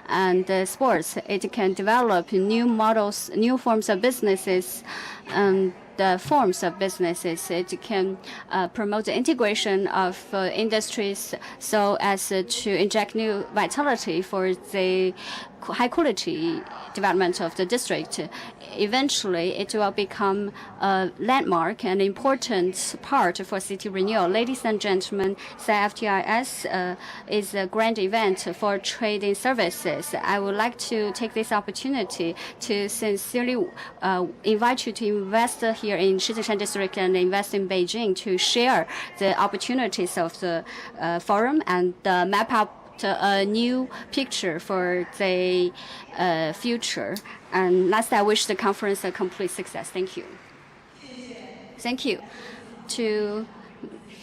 and sports. It can develop new models, new forms of businesses, the forms of businesses. It can promote the integration of industries so as to inject new vitality for the high-quality development of the district. Eventually, it will become a landmark and important part for city renewal. Ladies and gentlemen, CIFTIS is a grand event for trading services. I would like to take this opportunity to sincerely invite you to invest here in Shijingshan District and invest in Beijing to share the opportunities of the forum and map out a new picture for the future. And last, I wish the conference a complete success. Thank you. Thank you to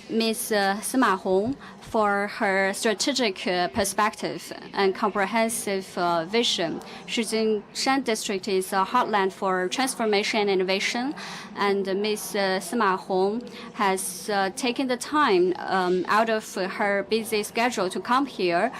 Ms. Sima Hong for her strategic perspective and comprehensive vision. Shijingshan District is a heartland for transformation and innovation, and Ms. Sima Hong has taken the time out of her busy schedule to come here.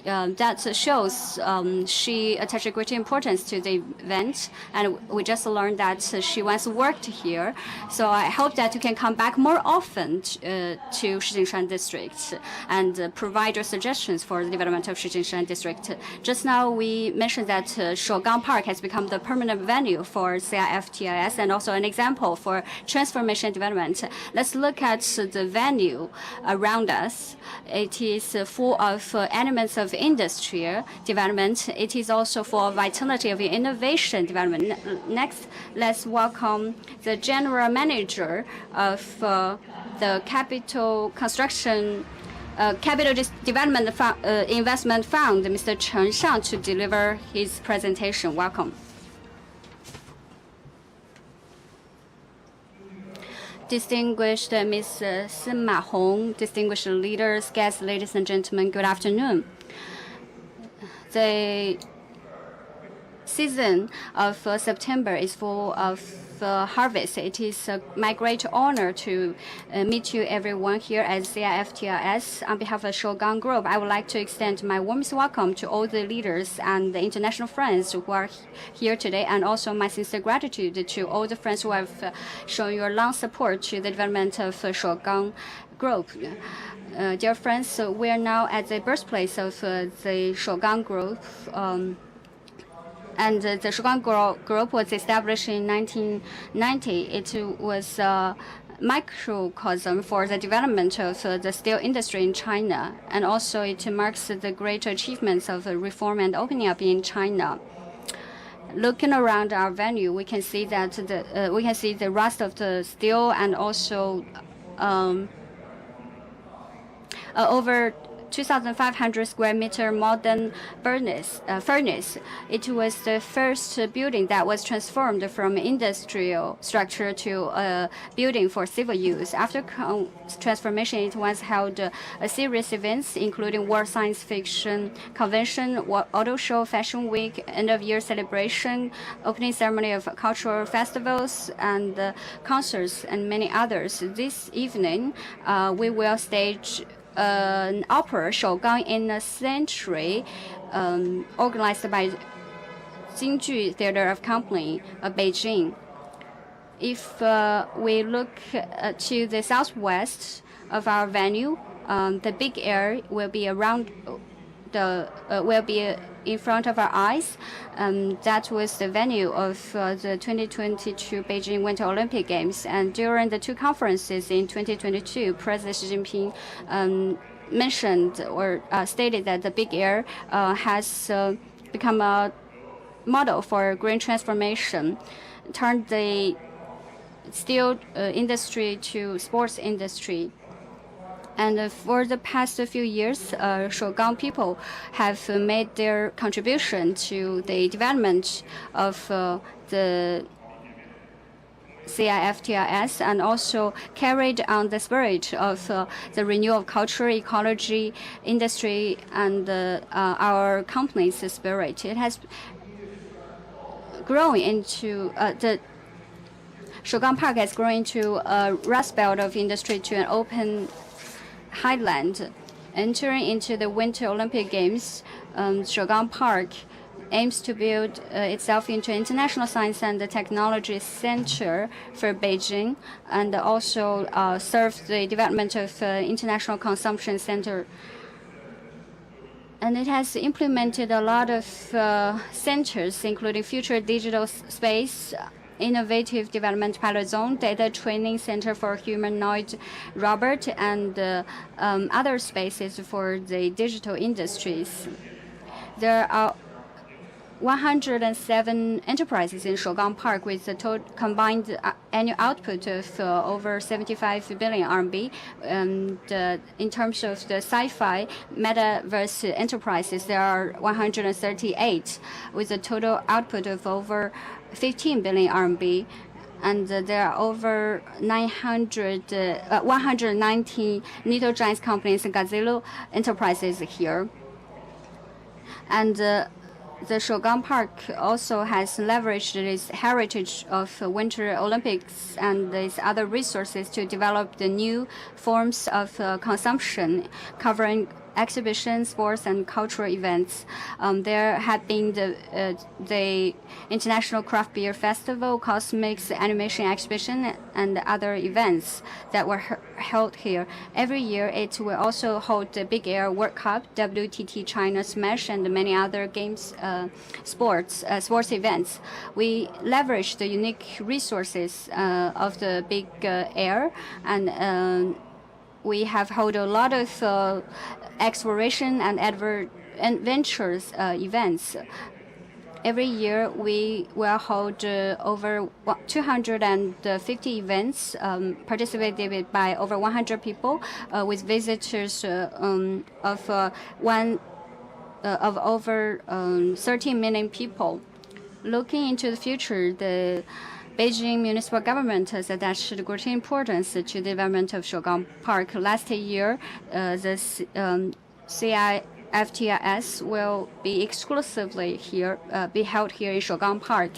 That shows she attaches great importance to the event, and we just learned that she once worked here. So I hope that you can come back more often to Shijingshan District and provide your suggestions for the development of Shijingshan District. Just now we mentioned that Shougang Park has become the permanent venue for CIFTIS and also an example for transformation development. Let's look at the venue around us. It is full of elements of industry development. It is also full of vitality of innovation development. Next, let's welcome the general manager of the Capital Development Investment Fund, Mr. Chen Shang, to deliver his presentation. Welcome. Distinguished Ms. Sima Hong, distinguished leaders, guests, ladies and gentlemen, good afternoon. The season of September is full of harvest. It is my great honor to meet you everyone here at CIFTIS. On behalf of Shougang Group, I would like to extend my warmest welcome to all the leaders and the international friends who are here today, and also my sincere gratitude to all the friends who have shown your long support to the development of Shougang Group. Dear friends, we are now at the birthplace of the Shougang Group. And the Shougang Group was established in 1990. It was a microcosm for the development of the steel industry in China, and also it marks the great achievements of reform and opening up in China. Looking around our venue, we can see that the rust of the steel and also over 2,500 square meter modern furnace. It was the first building that was transformed from industrial structure to a building for civil use. After transformation, it once held a series of events, including World Science Fiction Convention, Auto Show, Fashion Week, end-of-year celebration, opening ceremony of cultural festivals, and concerts, and many others. This evening, we will stage an opera, Shougang in a Century, organized by Jingju Theater of Company of Beijing. If we look to the southwest of our venue, the big air will be around will be in front of our eyes. That was the venue of the 2022 Beijing Winter Olympic Games. And during the two conferences in 2022, President Xi Jinping mentioned or stated that the big air has become a model for green transformation, turned the steel industry to sports industry. And for the past few years, Shougang people have made their contribution to the development of the CIFTIS, and also carried on the spirit of the renewal of culture, ecology, industry, and our company's spirit. It has grown into the Shougang Park has grown into a rust belt of industry to an open highland. Entering into the Winter Olympic Games, Shougang Park aims to build itself into an international science and technology center for Beijing, and also serve the development of international consumption center. And it has implemented a lot of centers, including future digital space, innovative development pilot zone, data training center for humanoid robot, and other spaces for the digital industries. There are 107 enterprises in Shougang Park with a total combined annual output of over 75 billion RMB. And in terms of the sci-fi metaverse enterprises, there are 138 with a total output of over 15 billion RMB. And there are over 190 Little Giants companies and Gazillo enterprises here. And the Shougang Park also has leveraged its heritage of Winter Olympics and its other resources to develop the new forms of consumption, covering exhibitions, sports, and cultural events. There have been the International Craft Beer Festival, Cosmics Animation Exhibition, and other events that were held here. Every year, it will also hold the Big Air World Cup, WTT China Smash, and many other games, sports events. We leverage the unique resources of the Big Air, and we have held a lot of exploration and adventures events. Every year, we will hold over 250 events participated by over 100 people with visitors of over 13 million people. Looking into the future, the Beijing municipal government has attached great importance to the development of Shougang Park. Last year, the CIFTIS will be exclusively be held here in Shougang Park.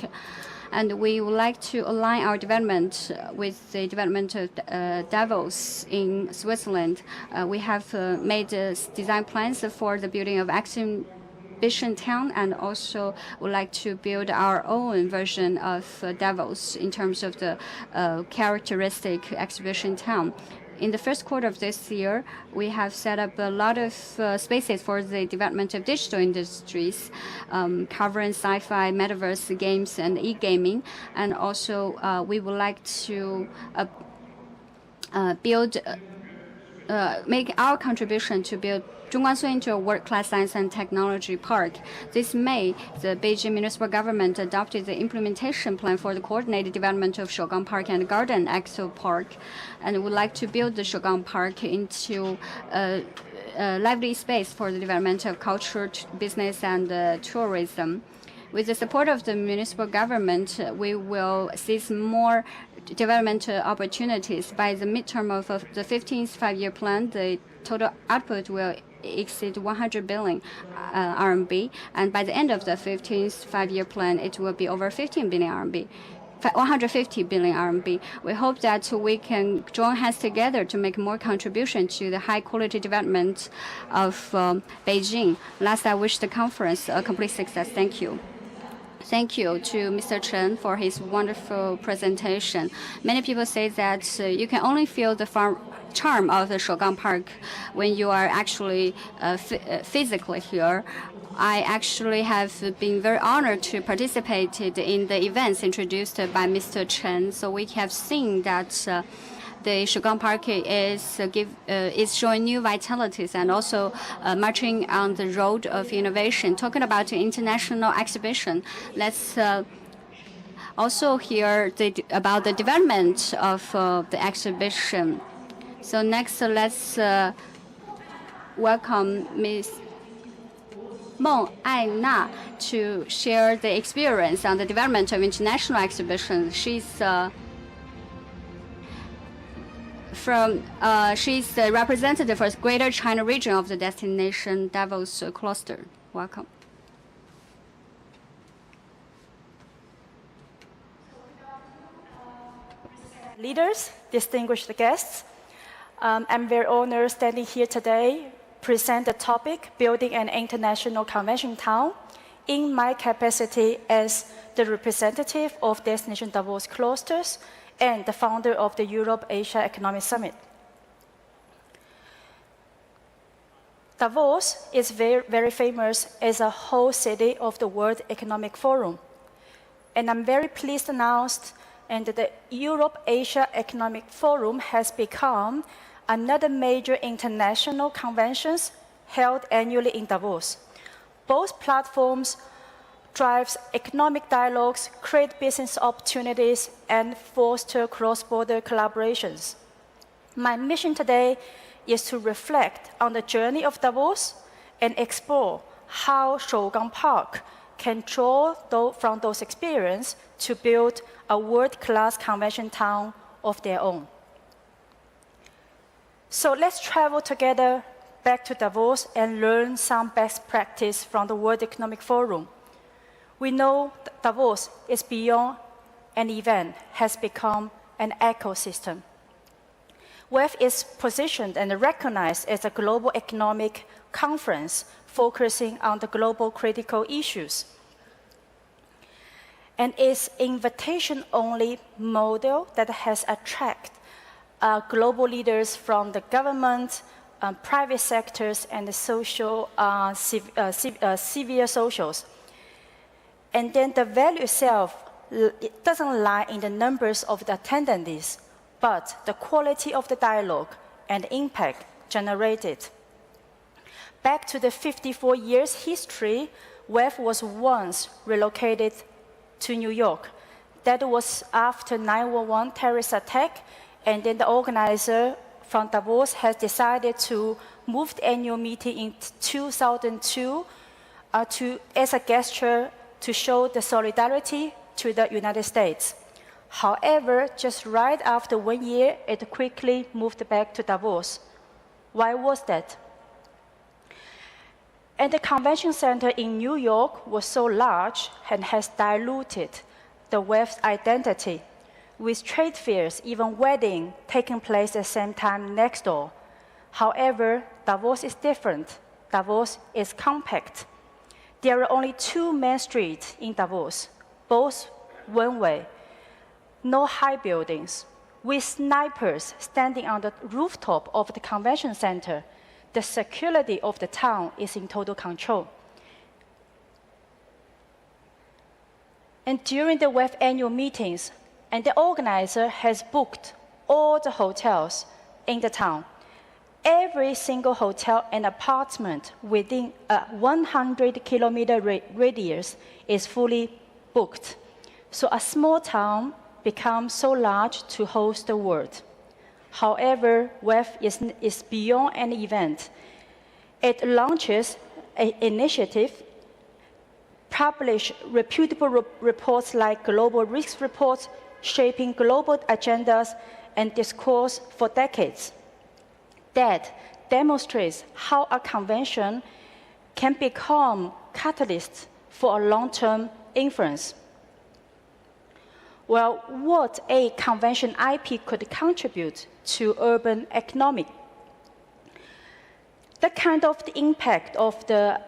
And we would like to align our development with the development of Davos in Switzerland. We have made design plans for the building of Exhibition Town, and also would like to build our own version of Davos in terms of the characteristic Exhibition Town. In the first quarter of this year, we have set up a lot of spaces for the development of digital industries, covering sci-fi, metaverse games, and e-gaming. And also, we would like to make our contribution to build Zhongguancun into a world-class science and technology park. This May, the Beijing municipal government adopted the implementation plan for the coordinated development of Shougang Park and Garden Expo Park, and would like to build the Shougang Park into a lively space for the development of culture, business, and tourism. With the support of the municipal government, we will seize more development opportunities. By the midterm of the 15th five-year plan, the total output will exceed 100 billion RMB, and by the end of the 15th five-year plan, it will be over 15 billion RMB. 150 billion RMB. We hope that we can join hands together to make more contribution to the high-quality development of Beijing. Last, I wish the conference a complete success. Thank you. Thank you to Mr. Chen for his wonderful presentation. Many people say that you can only feel the charm of the Shougang Park when you are actually physically here. I actually have been very honored to participate in the events introduced by Mr. Chen. So we have seen that the Shougang Park is showing new vitalities and also marching on the road of innovation. Talking about the international exhibition, let's also hear about the development of the exhibition. So next, let's welcome Ms. Meng Aina to share the experience on the development of international exhibitions. She's the representative for the Greater China region of the destination Davos cluster. Welcome. Leaders, distinguished guests, I'm very honored standing here today, present the topic, Building an International Convention Town in my capacity as the representative of Destination Davos Clusters and the founder of the Europe-Asia Economic Summit. Davos is very famous as a host city of the World Economic Forum. And I'm very pleased to announce that the Europe-Asia Economic Forum has become another major international convention held annually in Davos. Both platforms drive economic dialogues, create business opportunities, and foster cross-border collaborations. My mission today is to reflect on the journey of Davos and explore how Shougang Park can draw from those experiences to build a world-class convention town of their own. So let's travel together back to Davos and learn some best practice from the World Economic Forum. We know that Davos is beyond an event, has become an ecosystem. WEF is positioned and recognized as a global economic conference focusing on the global critical issues. And its invitation-only model that has attracted global leaders from the government, private sectors, and the social, civil socials. And then the value itself, it doesn't lie in the numbers of the attendees, but the quality of the dialogue and impact generated. Back to the 54 years history, WEF was once relocated to New York. That was after 9/11 terrorist attack, and then the organizer from Davos has decided to move the annual meeting in 2002 as a gesture to show the solidarity to the United States. However, just right after 1 year, it quickly moved back to Davos. Why was that? And the convention center in New York was so large and has diluted the WEF's identity, with trade fairs, even weddings, taking place at the same time next door. However, Davos is different. Davos is compact. There are only 2 main streets in Davos, both one-way. No high buildings, with snipers standing on the rooftop of the convention center. The security of the town is in total control. And during the WEF annual meetings, and the organizer has booked all the hotels in the town. Every single hotel and apartment within a 100-kilometer radius is fully booked. So a small town becomes so large to host the world. However, WEF is beyond an event. It launches an initiative, publish reputable reports like global risk reports, shaping global agendas and discourse for decades. That demonstrates how a convention can become catalyst for a long-term influence. Well, what a convention IP could contribute to urban economic. The kind of the impact of the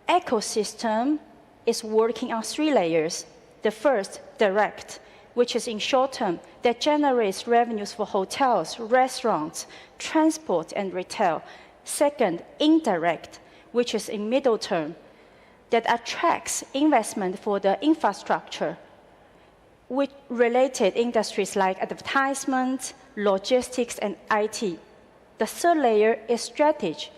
ecosystem is working on 3 layers. The first, direct, which is in short term, that generates revenues for hotels, restaurants, transport, and retail. Second, indirect, which is in middle term, that attracts investment for the infrastructure, with related industries like advertisement, logistics, and IT. The third layer is strategy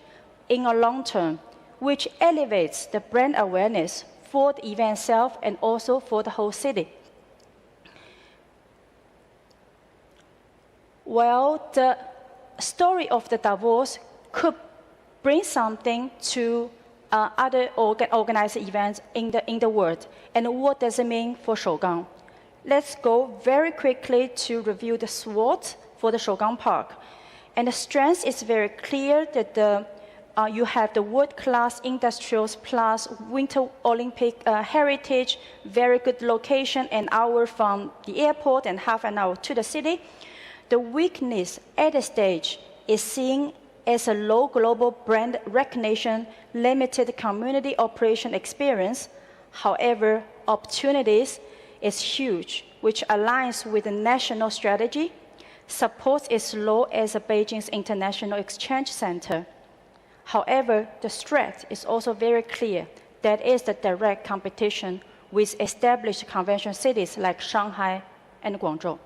in a long term, which elevates the brand awareness for the event itself and also for the whole city. Well, the story of the Davos could bring something to other organized events in the world. And what does it mean for Shougang? Let's go very quickly to review the SWOT for the Shougang Park. And the strength is very clear that you have the world-class industrials plus Winter Olympic heritage, very good location, an hour from the airport and half an hour to the city. The weakness at the stage is seen as a low global brand recognition, limited community operation experience. However, opportunities is huge, which aligns with the national strategy, supports its role as Beijing's international exchange center. However, the threat is also very clear. That is the direct competition with established convention cities like Shanghai and Guangzhou.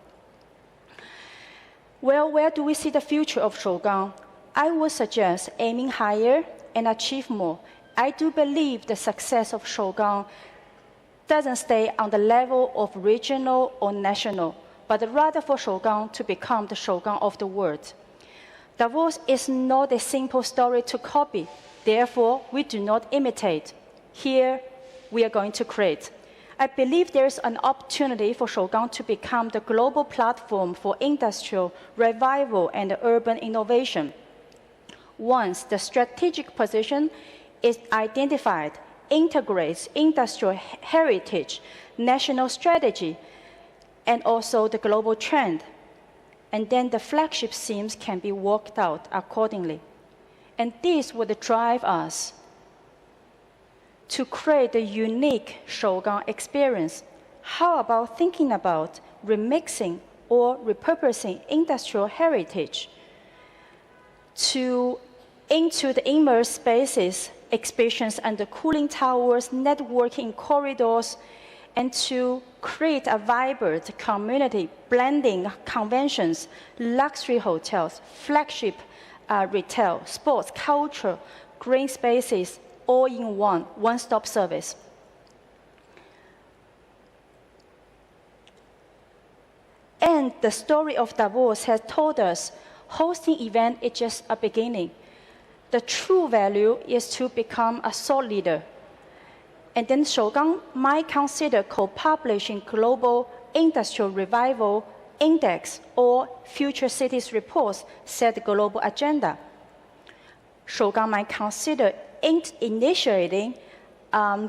Well, where do we see the future of Shougang? I would suggest aiming higher and achieve more. I do believe the success of Shougang doesn't stay on the level of regional or national, but rather for Shougang to become the Shougang of the world. Davos is not a simple story to copy. Therefore, we do not imitate. Here, we are going to create. I believe there is an opportunity for Shougang to become the global platform for industrial revival and urban innovation. Once the strategic position is identified, integrates industrial heritage, national strategy, and also the global trend, and then the flagship themes can be worked out accordingly. And this would drive us to create a unique Shougang experience. How about thinking about remixing or repurposing industrial heritage into the immersed spaces, exhibitions under cooling towers, networking corridors, and to create a vibrant community blending conventions, luxury hotels, flagship retail, sports, culture, green spaces, all in one-stop service. And the story of Davos has told us hosting event is just a beginning. The true value is to become a thought leader. And then Shougang might consider co-publishing Global Industrial Revival Index or Future Cities Reports set the global agenda. Shougang might consider initiating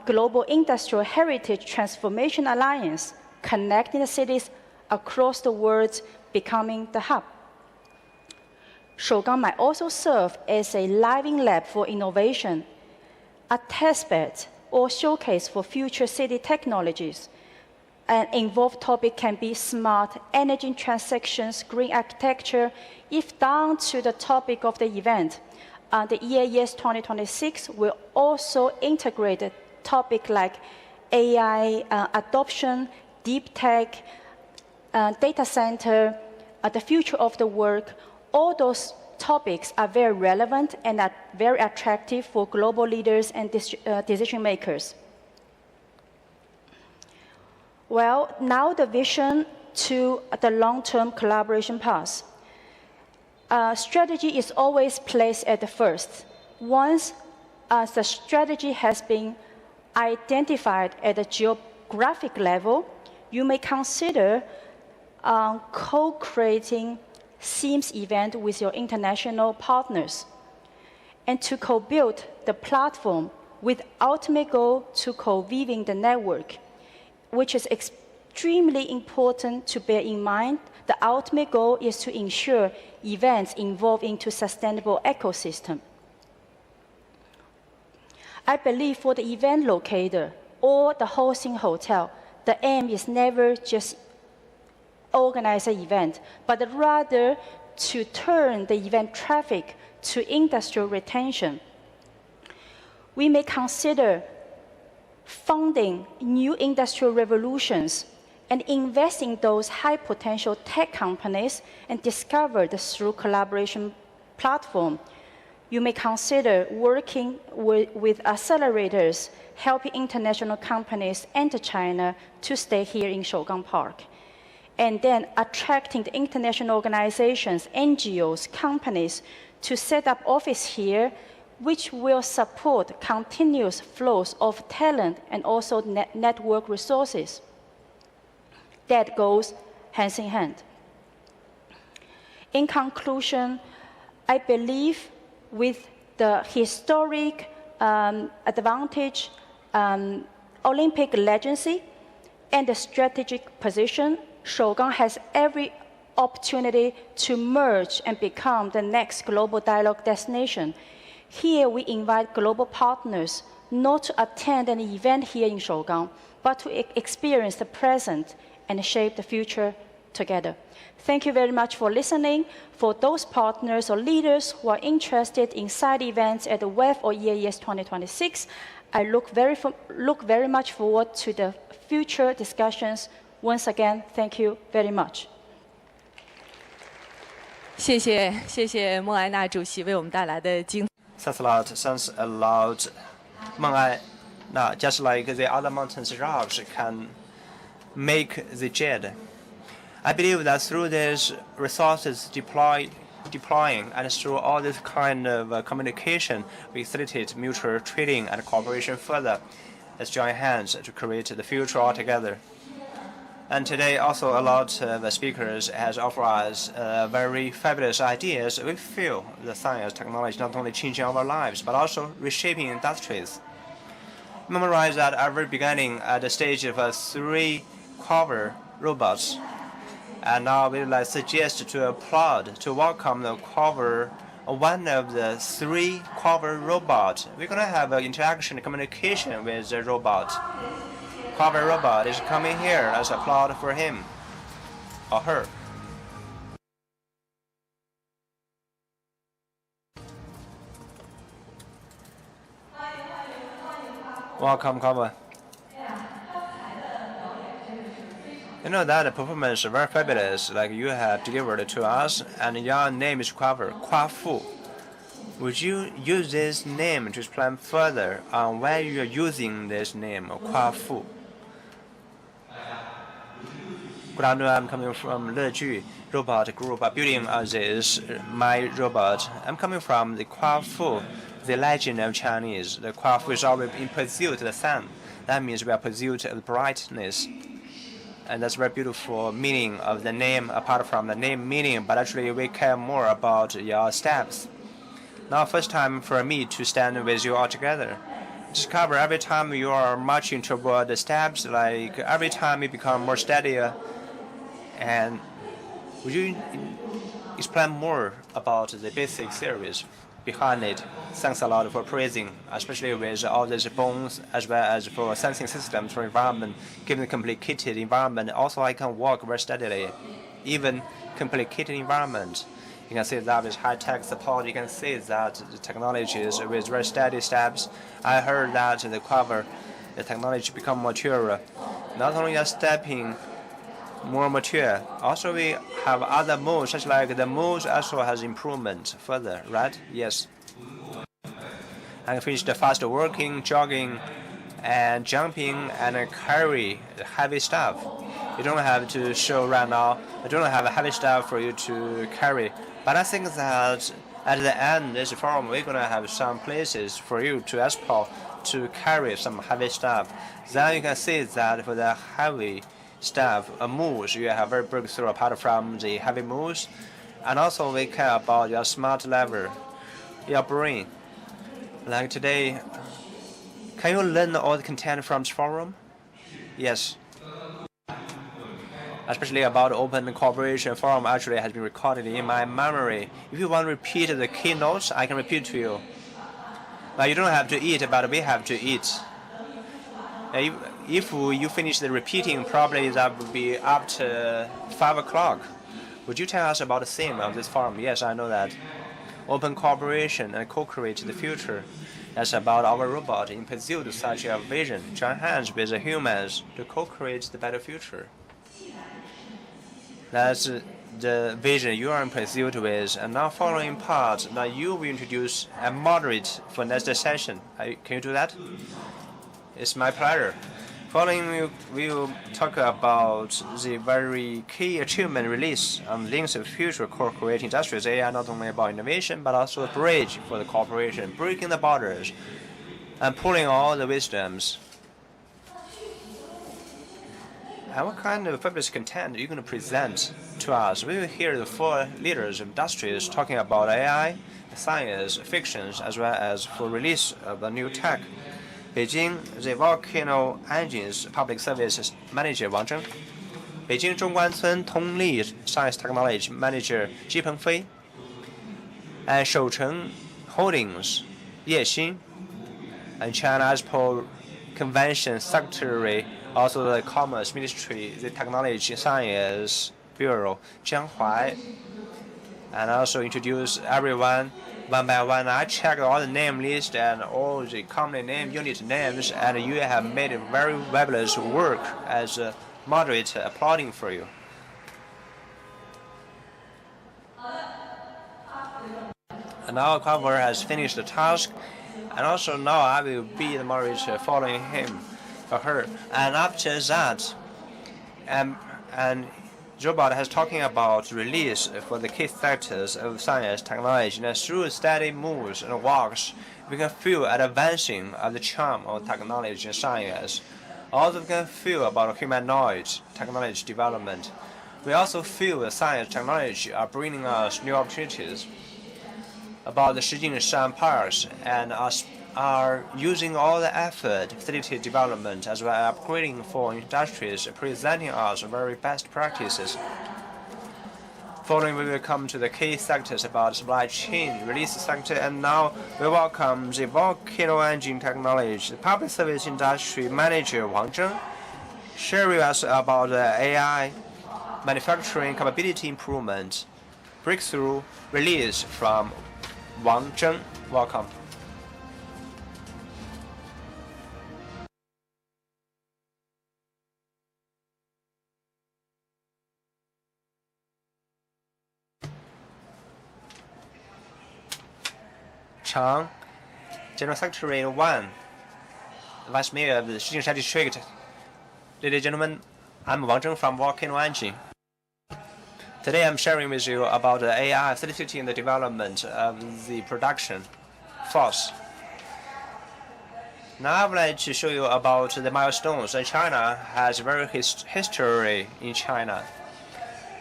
Global Industrial Heritage Transformation Alliance, connecting the cities across the world, becoming the hub. Shougang might also serve as a living lab for innovation, a testbed or showcase for future city technologies. An involved topic can be smart energy transactions, green architecture. If down to the topic of the event, the EAS 2026 will also integrate a topic like AI adoption, deep tech, data center, the future of the work. All those topics are very relevant and are very attractive for global leaders and decision makers. Well, now the vision to the long-term collaboration path. Strategy is always placed at the first. Once the strategy has been identified at the geographic level, you may consider co-creating themes event with your international partners and to co-build the platform with ultimate goal to co-weaving the network, which is extremely important to bear in mind. The ultimate goal is to ensure events involve into sustainable ecosystem. I believe for the event locator or the hosting hotel, the aim is never just organize an event, but rather to turn the event traffic to industrial retention. We may consider funding new industrial revolutions and invest in those high potential tech companies and discover the through collaboration platform. You may consider working with accelerators, helping international companies enter China to stay here in Shougang Park. And then attracting the international organizations, NGOs, companies to set up office here, which will support continuous flows of talent and also network resources. That goes hand in hand. In conclusion, I believe with the historic advantage, Olympic legacy, and the strategic position, Shougang has every opportunity to merge and become the next global dialogue destination. Here we invite global partners not to attend an event here in Shougang, but to experience the present and shape the future together. Thank you very much for listening. For those partners or leaders who are interested in side events at the WEF or EAS 2026, I look very much forward to the future discussions. Once again, thank you very much. 谢谢孟艾娜主席为我们带来的精。Thanks a lot. Thanks a lot, Meng Ai. Now, just like the other mountains rocks can make the jade, I believe that through these resources deploying and through all this kind of communication, we facilitate mutual trading and cooperation further. Let's join hands to create the future altogether. And today, also a lot of speakers has offered us very fabulous ideas. We feel the science technology not only changing our lives, but also reshaping industries. Memorize that at the very beginning, at the stage of 3 cover robots. And now we would like suggest to applaud, to welcome the cover, one of the 3 cover robots. We're going to have an interaction, communication with the robot. Cover robot is coming here. Let's applaud for him or her. Welcome, cover. You know that the performance is very fabulous, like you have delivered to us, and your name is Cover, Kwa Fu. Would you use this name to explain further on why you are using this name, Kwa Fu? Good afternoon, I'm coming from Leju Robot Group, building this my robot. I'm coming from the Kwa Fu, the legend of Chinese. The Kwa Fu is always in pursuit of the sun. That means we are pursuit of brightness. And that's very beautiful meaning of the name, apart from the name meaning, but actually we care more about your steps. Now, first time for me to stand with you all together. Discover every time you are marching toward the steps, like every time you become more steadier. And would you explain more about the basic theories behind it? Thanks a lot for praising, especially with all these bones, as well as for sensing systems for environment. Given the complicated environment, also I can walk very steadily, even complicated environment. You can see that with high-tech support, you can see that the technology is with very steady steps. I heard that the technology become mature. Not only are stepping more mature, also we have other modes, such like the modes also has improvement further, right? Yes. I can finish the fast walking, jogging, and jumping and carry heavy stuff. You don't have to show right now. I don't have heavy stuff for you to carry. But I think that at the end of this forum, we're going to have some places for you to explore to carry some heavy stuff. Then you can see that for the heavy stuff, moves, you have very breakthrough apart from the heavy moves. And also we care about your smart level, your brain. Like today, can you learn all the content from this forum? Yes. Especially about open cooperation forum actually has been recorded in my memory. If you want to repeat the keynotes, I can repeat to you. Now you don't have to eat, but we have to eat. If you finish the repeating, probably that would be up to 5 o'clock. Would you tell us about the theme of this forum? Yes, I know that. Open cooperation and co-create the future. That's about our robot in pursuit of such a vision. Join hands with the humans to co-create the better future. That's the vision you are in pursuit with. And now following part, now you will introduce a moderate for next session. Can you do that? It's my pleasure. Following, we will talk about the very key achievement release on links of future co-creating industries. AI not only about innovation, but also a bridge for the cooperation, breaking the borders, and pulling all the wisdoms. And what kind of fabulous content are you going to present to us? We will hear the 4 leaders of industries talking about AI, science, fictions, as well as for release of the new tech. Beijing, the Volcano Engines Public Services Manager Wang Zheng. Beijing Zhongguancun Tongli Science Technology Manager Ji Pengfei. And Shoucheng Holdings Ye Xin. And China Expo Convention Secretary, also the Commerce Ministry, the Technology and Science Bureau, Jiang Huai, and also introduce everyone one by one. I checked all the name list and all the company name, unit names, and you have made a very fabulous work as a moderator. Applauding for you. And now Carver has finished the task, and also now I will be the moderator following him or her. And after that, and Robot has talking about release for the key sectors of science, technology, and through steady moves and walks, we can feel an advancing of the charm of technology and science. Also, we can feel about humanoid technology development. We also feel that science technology are bringing us new opportunities about the Shijingshan parks and are using all the effort, facility development, as well as upgrading for industries, presenting us very best practices. Following, we will come to the key sectors about supply chain, release sector, and now we welcome the volcano engine technology, the public service industry manager Wang Zheng, sharing us about the AI manufacturing capability improvement, breakthrough release from Wang Zheng. Welcome. Chang, General Secretary 1, Vice Mayor of the Shijingshan District. Ladies and gentlemen, I'm Wang Zheng from Volcano Engine. Today I'm sharing with you about the AI facilitating the development of the production force. Now I would like to show you about the milestones. China has very history in China.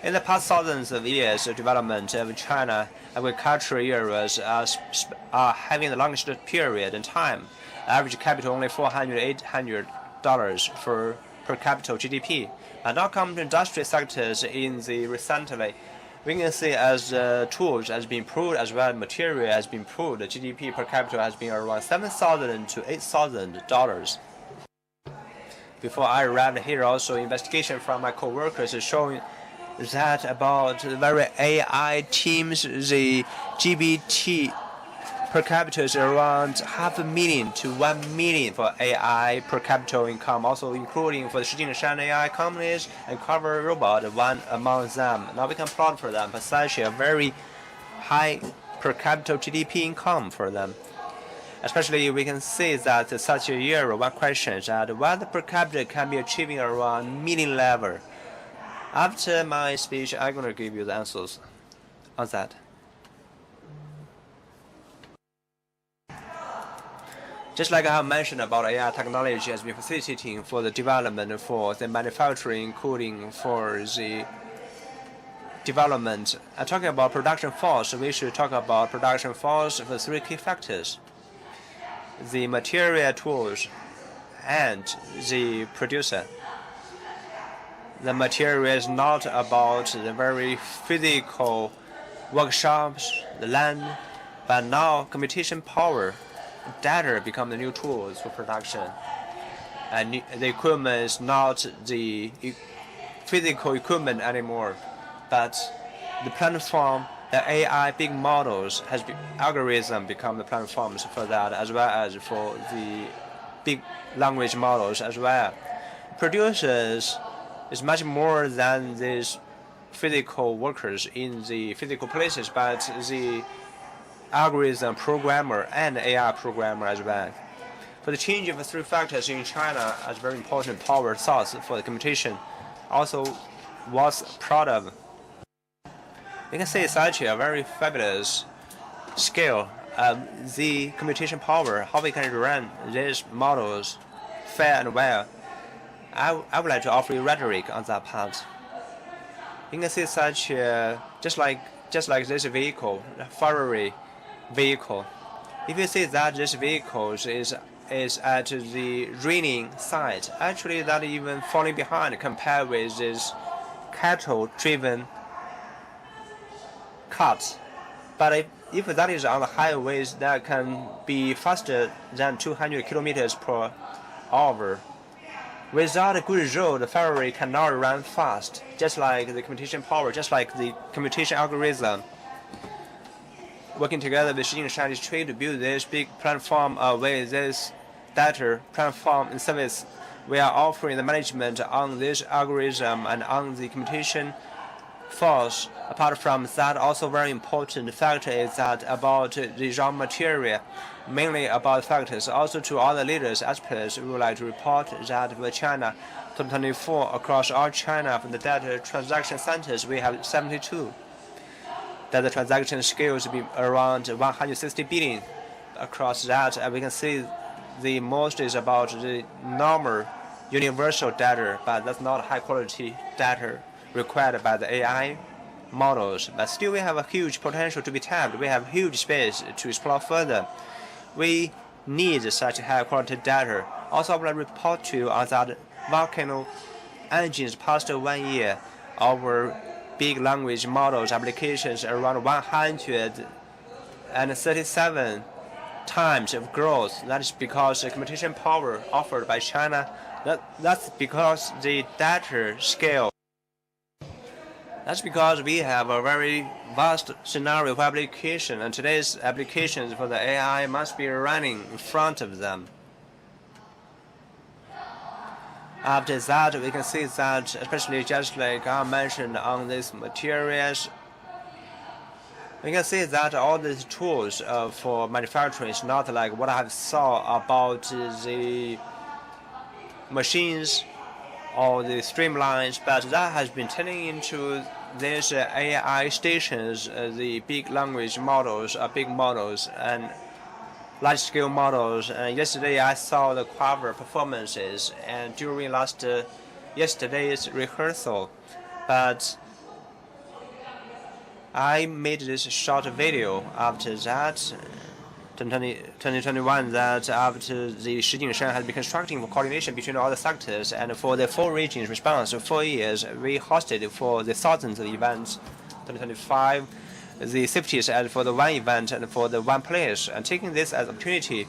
In the past thousands of years, the development of China agricultural areas are having the longest period in time. Average capital only $400–800 for per capita GDP. And now come to industry sectors in the recently. We can see as tools has been improved as well as material has been improved. The GDP per capita has been around $7,000 to $8,000. Before I arrived here, also investigation from my co-workers is showing that about the very AI teams, the GBT per capita is around $500,000 to $1 million for AI per capita income, also including for the Shijingshan AI companies and Carver Robot, one among them. Now we can plot for them for such a very high per capita GDP income for them. Especially we can see that such a year, one question is that what per capita can be achieving around million level. After my speech, I'm going to give you the answers on that. Just like I have mentioned about AI technology has been facilitating for the development for the manufacturing, including for the development. I'm talking about production force. We should talk about production force for three key factors: the material tools and the producer. The material is not about the very physical workshops, the land, but now computation power, data become the new tools for production. And the equipment is not the physical equipment anymore, but the platform, the AI big models algorithm become the platforms for that, as well as for the big language models as well. Producers is much more than these physical workers in the physical places, but the algorithm programmer and AI programmer as well. For the change of the three factors in China as very important power source for the computation, also was proud of. You can see such a very fabulous scale of the computation power, how we can run these models fair and well. I would like to offer you rhetoric on that part. You can see such just like this vehicle, Ferrari vehicle. If you see that this vehicle is at the raining side, actually that even falling behind compared with this cattle-driven cart. But if that is on the highways that can be faster than 200 kilometers per hour. Without a good road, the Ferrari cannot run fast, just like the computation power, just like the computation algorithm. Working together with Shijingshan District to build this big platform with this data platform and service, we are offering the management on this algorithm and on the computation force. Apart from that, also very important factor is that about the raw material, mainly about factors. Also to other leaders, experts, we would like to report that for China 2024, across all China, from the data transaction centers, we have 72. That the transaction scales be around 160 billion. Across that, we can see the most is about the normal universal data, but that's not high quality data required by the AI models. But still, we have a huge potential to be tapped. We have huge space to explore further. We need such high quality data. Also, I will report to you on that volcano engines past 1 year. Our big language models applications around 137 times of growth. That is because the computation power offered by China. That's because the data scale. That's because we have a very vast scenario of application, and today's applications for the AI must be running in front of them. After that, we can see that, especially just like I mentioned on these materials, we can see that all these tools for manufacturing is not like what I have saw about the machines or the streamlines, but that has been turning into these AI stations, the big language models, big models, and large-scale models. And yesterday I saw the cover performances, and during yesterday's rehearsal, but I made this short video after that. 2021, that after the Shijingshan has been constructing for coordination between all the sectors, and for the 4 regions response, 4 years, we hosted for the thousands of events. 2025, the CIFTIS as for the 1 event and for the 1 place, and taking this as opportunity,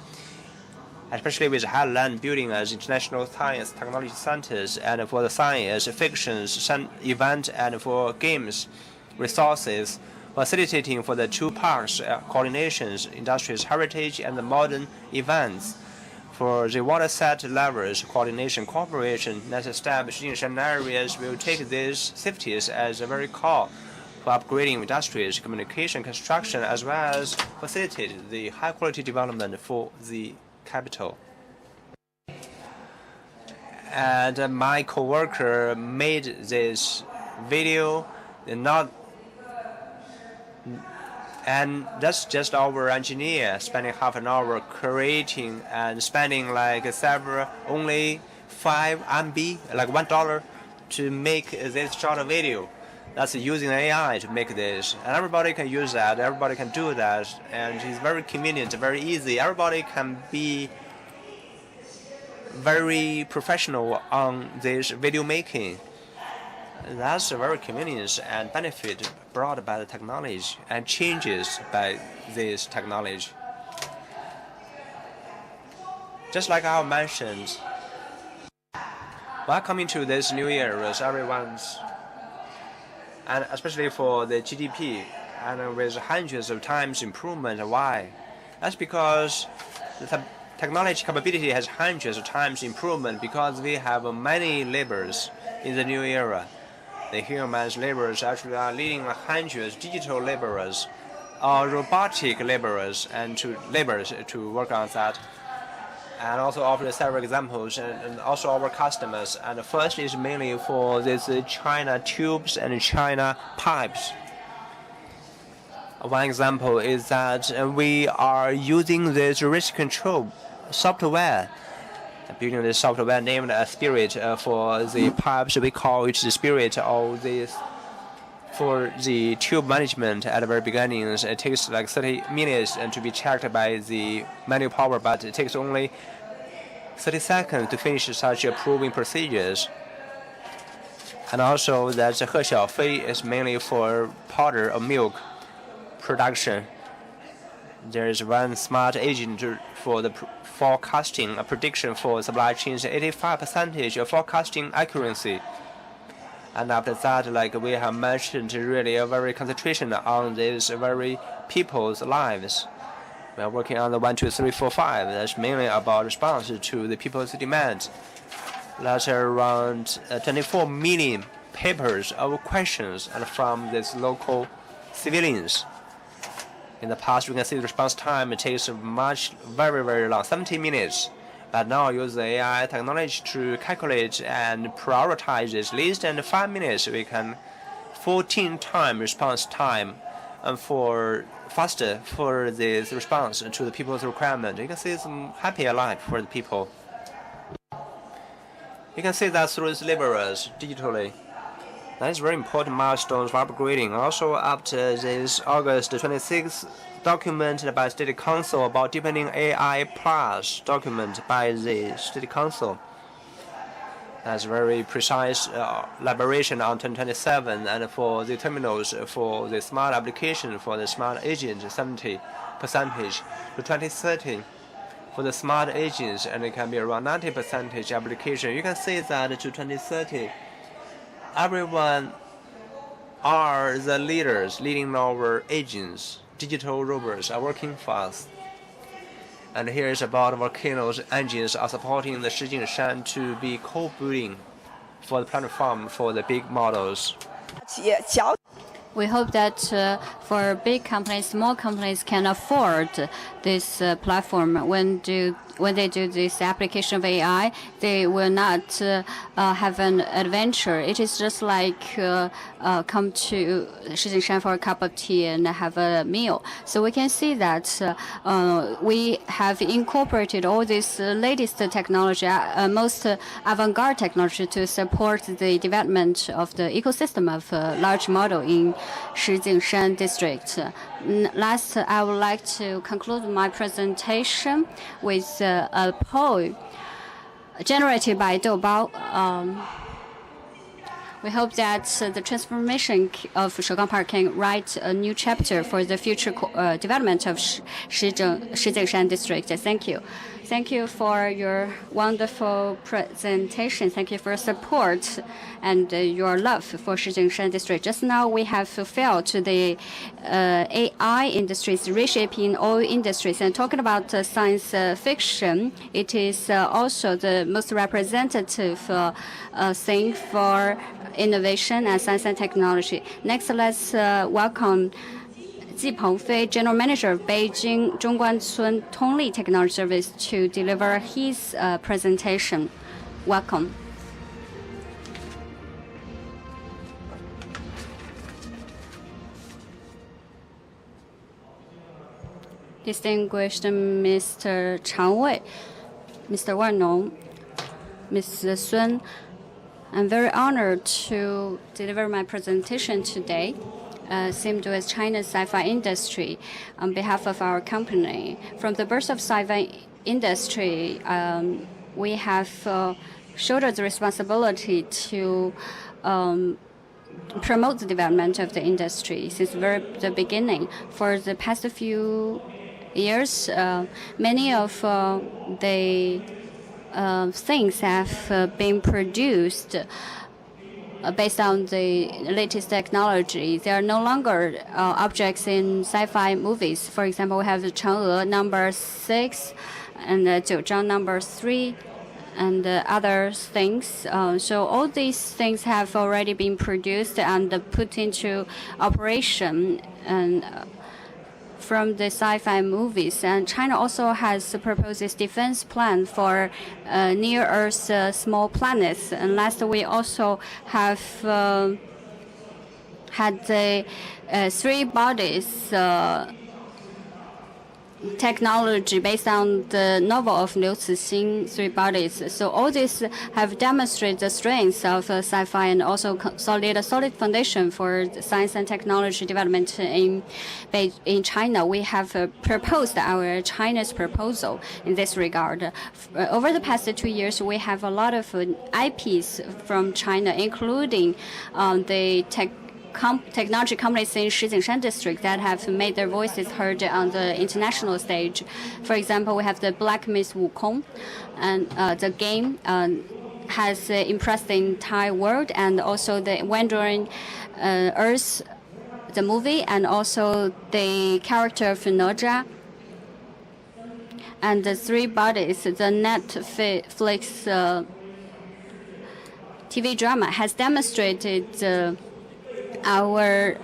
especially with Highland building as international science technology centers, and for the science fiction event, and for games resources, facilitating for the 2 parks, coordinations, industries, heritage, and the modern events. For the water set levels, coordination, cooperation, next step, Shijingshan areas will take these CIFTIS as a very core for upgrading industries, communication, construction, as well as facilitate the high-quality development for the capital. And my co-worker made this video, and that's just our engineer spending half an hour creating and spending like only 5 MB, like $1 to make this short video. That's using AI to make this, and everybody can use that, everybody can do that, and it's very convenient, very easy. Everybody can be very professional on this video making. That's a very convenience and benefit brought by the technology and changes by this technology. Just like I mentioned, welcoming to this new year is everyone's, and especially for the GDP, and with hundreds of times improvement. Why? That's because the technology capability has hundreds of times improvement, because we have many labors in the new era. The humans laborers actually are leading hundreds digital laborers, robotic laborers, and laborers to work on that. And also offer several examples, and also our customers. And the first is mainly for this China tubes and China pipes. One example is that we are using this risk control software, building the software named Spirit for the pipes. We call it the Spirit of this. For the tube management at the very beginning, it takes like 30 minutes to be checked by the manual power, but it takes only 30 seconds to finish such approving procedures. And also that the He Xiaofei is mainly for powder of milk production. There is one smart agent for the forecasting, a prediction for supply chains, 85% of forecasting accuracy. And after that, like we have mentioned, really a very concentration on these very people's lives. We are working on the 1, 2, 3, 4, 5. That's mainly about response to the people's demand. That's around 24 million papers of questions and from these local civilians. In the past, we can see the response time takes very, very long, 70 minutes. But now use the AI technology to calculate and prioritize this list, and 5 minutes we can 14 times response time and for faster for this response to the people's requirement. You can see some happier life for the people. You can see that through the laborers digitally. That is very important milestones for upgrading. Also, after this August 26th document by State Council about deepening AI plus document by the State Council. That's very precise elaboration on 2027, and for the terminals, for the smart application, for the smart agent, 70% to 2030. For the smart agents, and it can be around 90% application. You can see that to 2030. Everyone are the leaders leading our agents. Digital robots are working fast. And here is about volcanoes. Engines are supporting the Shijingshan to be co-building for the platform for the big models. We hope that for big companies, small companies can afford this platform. When they do this application of AI, they will not have an adventure. It is just like come to Shijingshan for a cup of tea and have a meal. So we can see that we have incorporated all this latest technology, most avant-garde technology to support the development of the ecosystem of large model in Shijingshan District. Last, I would like to conclude my presentation with a poem generated by Doubao. We hope that the transformation of Shougang Park can write a new chapter for the future development of Shijingshan District. Thank you. Thank you for your wonderful presentation. Thank you for your support and your love for Shijingshan District. Just now, we have fulfilled the AI industries reshaping all industries. And talking about science fiction, it is also the most representative thing for innovation and science and technology. Next, let's welcome Ji Pengfei, General Manager of Beijing Zhongguancun Tongli Technology Service, to deliver his presentation. Welcome. Distinguished Mr. Chang Wei, Mr. Wan Nong, Ms. Sun, I'm very honored to deliver my presentation today. Same with China's sci-fi industry on behalf of our company. From the birth of sci-fi industry, we have shouldered the responsibility to promote the development of the industry since the beginning. For the past few years, many of the things have been produced based on the latest technology. They are no longer objects in sci-fi movies. For example, we have the Chang'e number 6 and Jiuzhang number 3 and other things. So all these things have already been produced and put into operation and from the sci-fi movies. And China also has proposed this defense plan for near-Earth small planets. And last, we also have had the 3 bodies technology based on the novel of Liu Cixin, 3 bodies. So all this have demonstrated the strengths of sci-fi and also laid a solid foundation for science and technology development in China. We have proposed our China's proposal in this regard. Over the past 2 years, we have a lot of IPs from China, including the technology companies in Shijingshan District that have made their voices heard on the international stage. For example, we have the Black Miss Wukong, and the game has impressed the entire world, and also the Wandering Earth, the movie, and also the character of Naja, and the Three Bodies, the Netflix TV drama has demonstrated our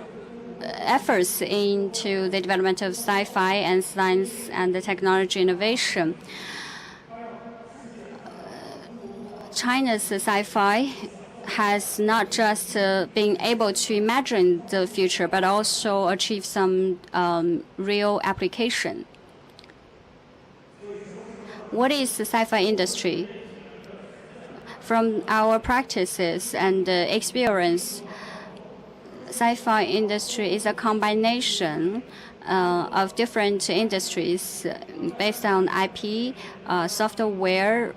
efforts into the development of sci-fi and science and the technology innovation. China's sci-fi has not just been able to imagine the future, but also achieve some real application. What is the sci-fi industry? From our practices and experience, sci-fi industry is a combination of different industries based on IP, software,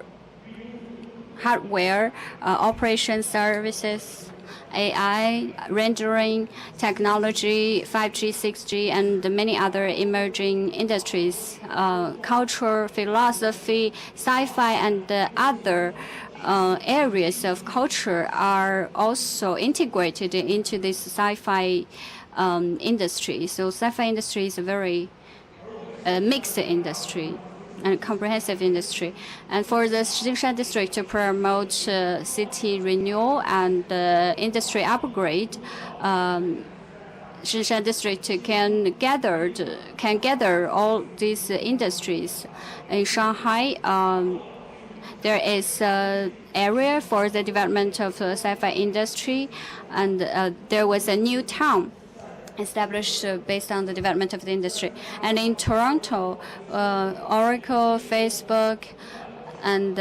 hardware, operation services, AI, rendering, technology, 5G, 6G, and many other emerging industries, culture, philosophy, sci-fi, and other areas of culture are also integrated into this sci-fi industry. So sci-fi industry is a very mixed industry and comprehensive industry. And for the Shijingshan District to promote city renewal and industry upgrade, Shijingshan District can gather all these industries. In Shanghai, there is an area for the development of the sci-fi industry, and there was a new town established based on the development of the industry. And in Toronto, Oracle, Facebook, and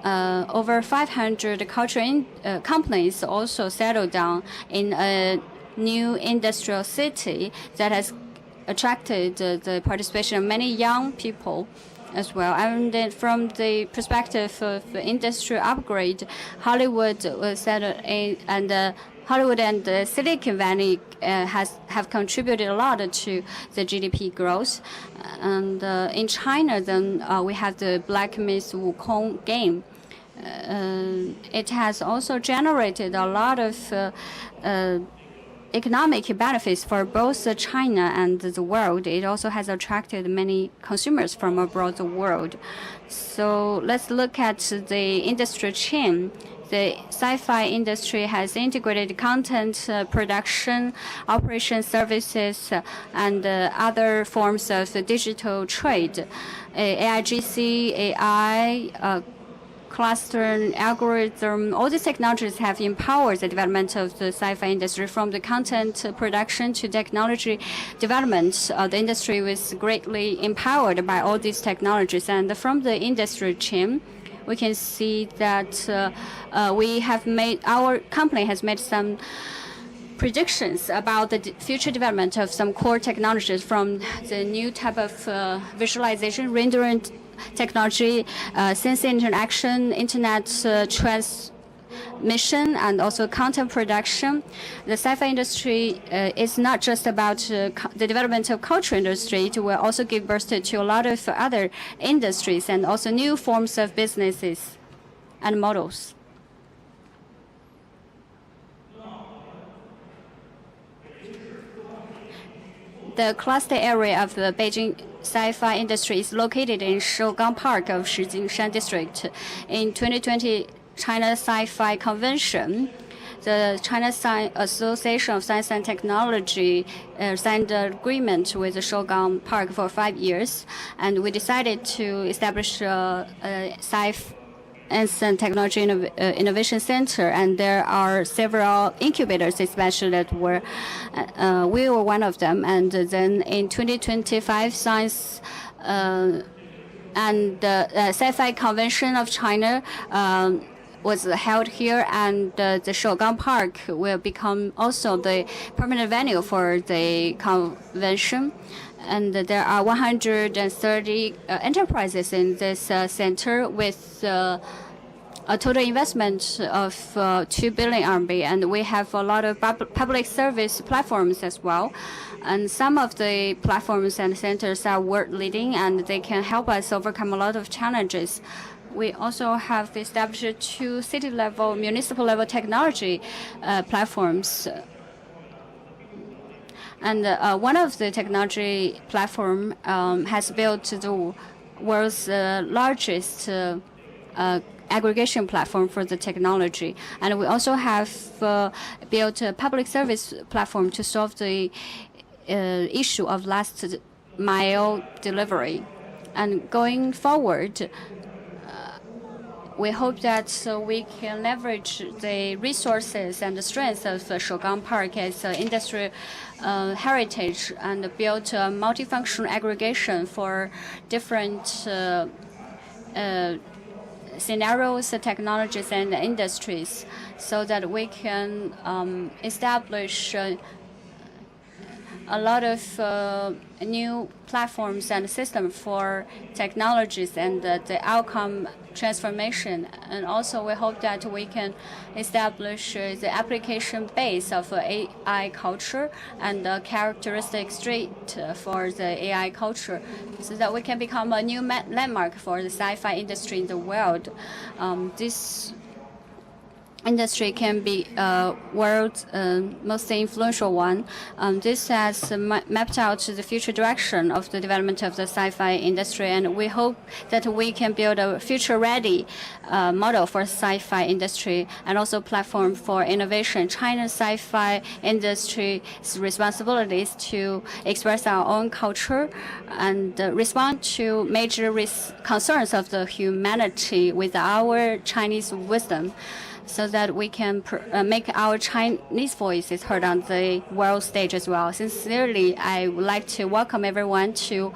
over 500 cultural companies also settled down in a new industrial city that has attracted the participation of many young people as well. And then from the perspective of industrial upgrade, Hollywood was settled in, and Hollywood and Silicon Valley have contributed a lot to the GDP growth. And in China, then we have the Black Miss Wukong game. It has also generated a lot of economic benefits for both China and the world. It also has attracted many consumers from abroad the world. So let's look at the industry chain. The sci-fi industry has integrated content production, operation services, and other forms of digital trade. AIGC, AI, cluster algorithm, all these technologies have empowered the development of the sci-fi industry. From the content production to technology development, the industry was greatly empowered by all these technologies. And from the industry chain, we can see that our company has made some predictions about the future development of some core technologies, from the new type of visualization, rendering technology, sensing interaction, internet transmission, and also content production. The sci-fi industry is not just about the development of cultural industry. It will also give birth to a lot of other industries and also new forms of businesses and models. The cluster area of the Beijing sci-fi industry is located in Shougang Park of Shijingshan District. In 2020 China Sci-Fi Convention, the China Association of Science and Technology signed an agreement with the Shougang Park for 5 years, and we decided to establish a Science and Technology Innovation Center, and there are several incubators, especially that were we were one of them. And then in 2025, Science and Sci-Fi Convention of China was held here, and the Shougang Park will become also the permanent venue for the convention. And there are 130 enterprises in this center with a total investment of 2 billion RMB, and we have a lot of public service platforms as well. And some of the platforms and centers are world-leading, and they can help us overcome a lot of challenges. We also have established 2 city-level, municipal-level technology platforms. And one of the technology platform has built the world's largest aggregation platform for the technology. And we also have built a public service platform to solve the issue of last mile delivery. And going forward, we hope that we can leverage the resources and the strengths of Shougang Park as industry heritage and build a multifunctional aggregation for different scenarios, technologies, and industries, so that we can establish a lot of new platforms and systems for technologies and the outcome transformation. And also we hope that we can establish the application base of AI culture and the characteristic trait for the AI culture, so that we can become a new landmark for the sci-fi industry in the world. This industry can be world's most influential one. This has mapped out the future direction of the development of the sci-fi industry, and we hope that we can build a future-ready model for sci-fi industry and also platform for innovation. China's sci-fi industry's responsibility is to express our own culture and respond to major concerns of the humanity with our Chinese wisdom, so that we can make our Chinese voices heard on the world stage as well. Sincerely, I would like to welcome everyone to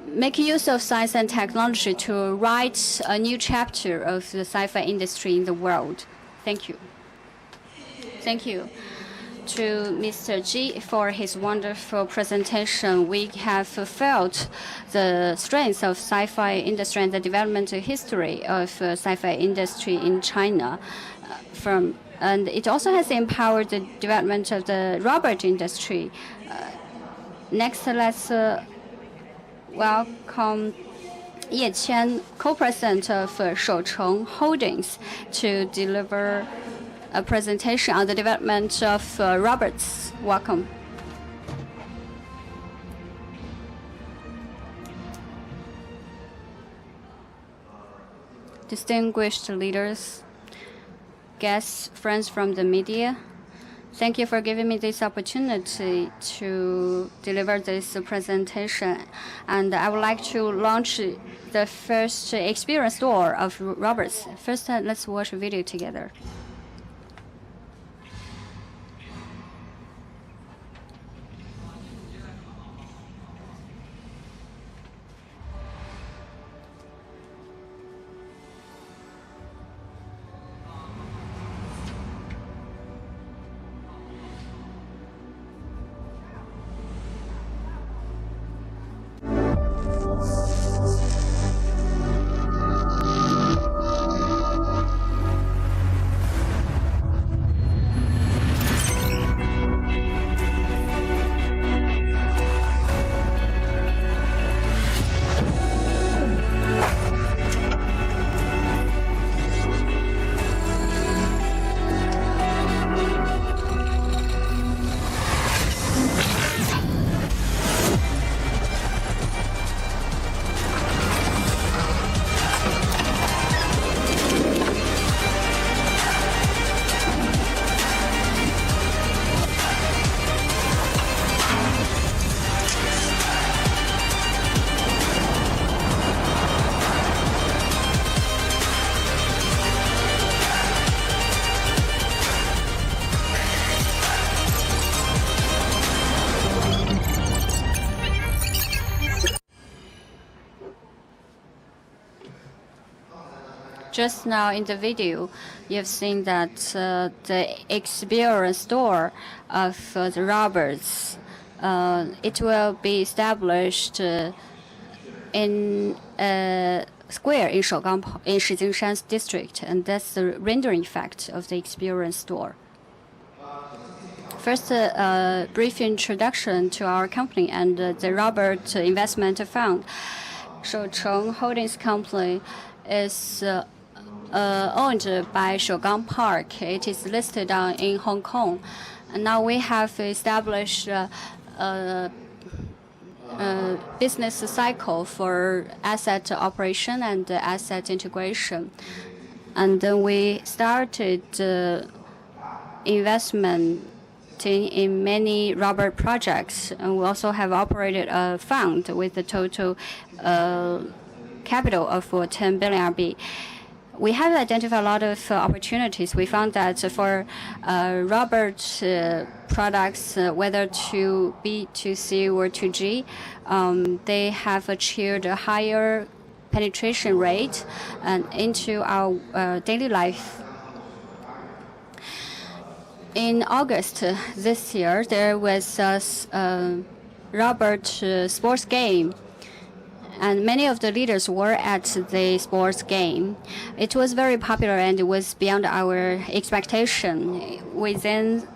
make use of science and technology to write a new chapter of the sci-fi industry in the world. Thank you. Thank you to Mr. Ji for his wonderful presentation. We have felt the strengths of sci-fi industry and the development history of sci-fi industry in China. And it also has empowered the development of the robot industry. Next, let's welcome Ye Qian, co-president of Shoucheng Holdings, to deliver a presentation on the development of robots. Welcome. Distinguished leaders, guests, friends from the media, thank you for giving me this opportunity to deliver this presentation. And I would like to launch the first experience store of robots. First, let's watch a video together. Just now in the video, you've seen that the experience store of the robots, it will be established in square in Shijingshan District, and that's the rendering effect of the experience store. First, a brief introduction to our company and the Robert Investment Fund. Shoucheng Holdings Company is owned by Shougang Park. It is listed in Hong Kong. And now we have established a business cycle for asset operation and asset integration. And then we started investment in many rubber projects, and we also have operated a fund with a total capital of 10 billion RMB. We have identified a lot of opportunities. We found that for rubber products, whether to B2C or 2G, they have achieved a higher penetration rate into our daily life. In August this year, there was a Robert sports game, and many of the leaders were at the sports game. It was very popular and it was beyond our expectation. Within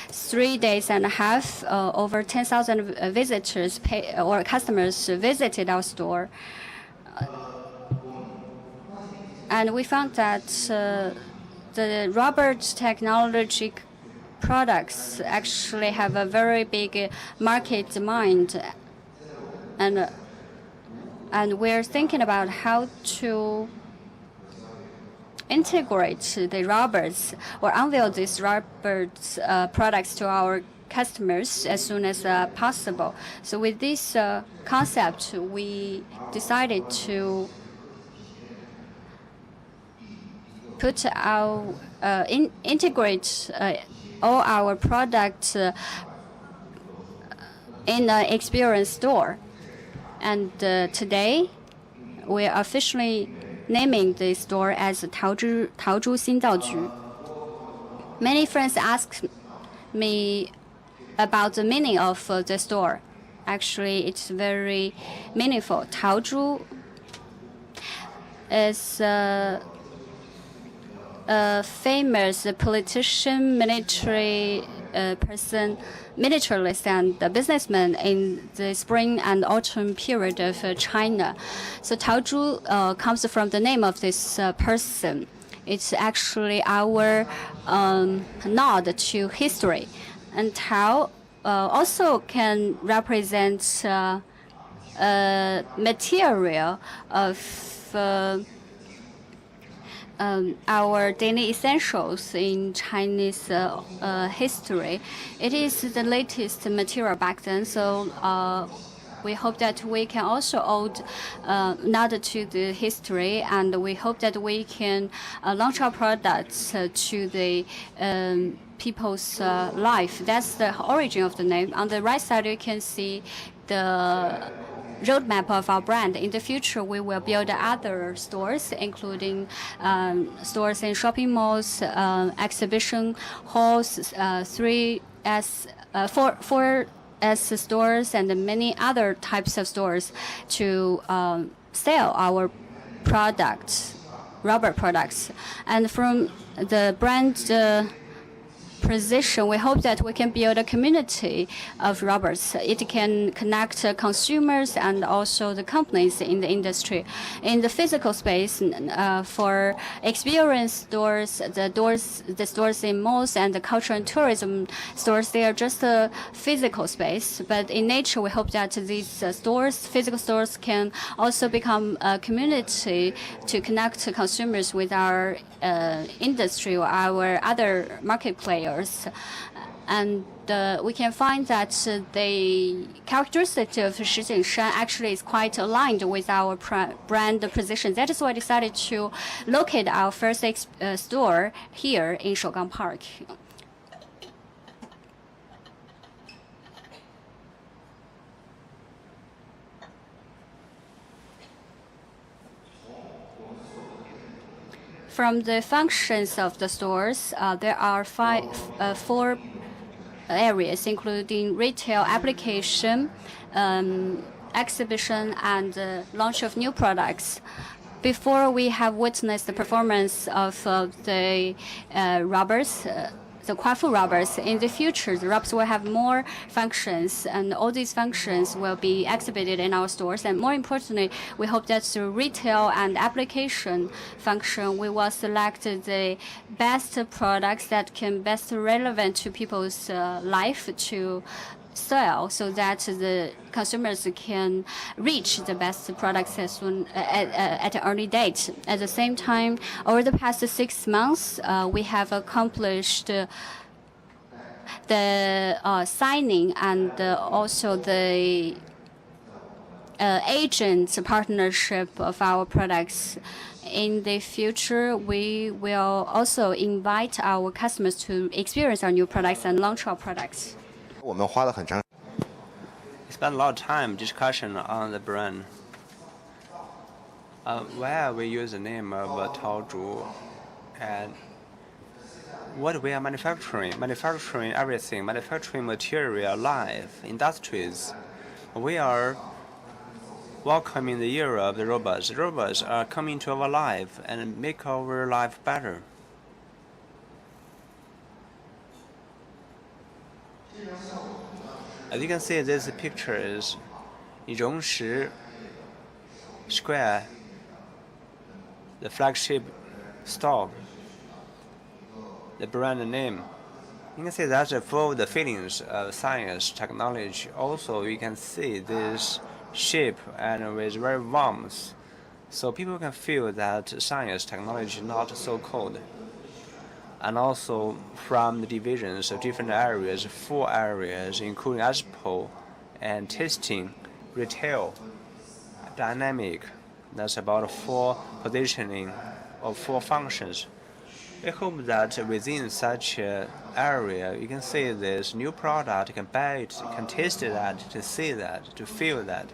3 days and a half, over 10,000 visitors or customers visited our store. And we found that the Robert technology products actually have a very big market demand, and we're thinking about how to integrate the rubbers or unveil these rubbers products to our customers as soon as possible. So with this concept, we decided to put our integrate all our products in an experience store. And today, we are officially naming the store as Taozhu Xindaoju. Many friends ask me about the meaning of the store. Actually, it's very meaningful. Taozhu is a famous politician, military person, militarist, and a businessman in the spring and autumn period of China. So Taozhu comes from the name of this person. It's actually our nod to history. And Tao also can represent material of our daily essentials in Chinese history. It is the latest material back then, so we hope that we can also hold nod to the history, and we hope that we can launch our products to the people's life. That's the origin of the name. On the right side, you can see the roadmap of our brand. In the future, we will build other stores, including stores in shopping malls, exhibition halls, 4S stores, and many other types of stores to sell our products, rubber products. And from the brand position, we hope that we can build a community of rubbers. It can connect consumers and also the companies in the industry. In the physical space, for experience stores, the stores in malls and the culture and tourism stores, they are just a physical space. But in nature, we hope that these physical stores, can also become a community to connect consumers with our industry or our other market players. And we can find that the characteristics of Shijingshan actually is quite aligned with our brand position. That is why I decided to locate our first store here in Shougang Park. From the functions of the stores, there are four areas, including retail, application, exhibition, and launch of new products. Before we have witnessed the performance of the rubbers, the Kuafu rubbers, in the future, the rubbers will have more functions, and all these functions will be exhibited in our stores. And more importantly, we hope that through retail and application function, we will select the best products that can best relevant to people's life to sell, so that the consumers can reach the best products as soon at an early date. At the same time, over the past 6 months, we have accomplished the signing and also the agent partnership of our products. In the future, we will also invite our customers to experience our new products and launch our products. We spent a lot of time discussion on the brand. Where we use the name of Taozhu, and what we are manufacturing everything, manufacturing material, life, industries. We are welcoming the era of the robots. Robots are coming to our life and make our life better. As you can see, this picture is Rongshi Square, the flagship store, the brand name. You can see that's full of the feelings of science, technology. Also, you can see this shape and with very warmth, so people can feel that science, technology is not so cold. And also from the divisions of different areas, 4 areas, including expo and testing, retail, dynamic. That's about 4 positioning of 4 functions. We hope that within such an area, you can see this new product, you can buy it, you can taste that, to see that, to feel that.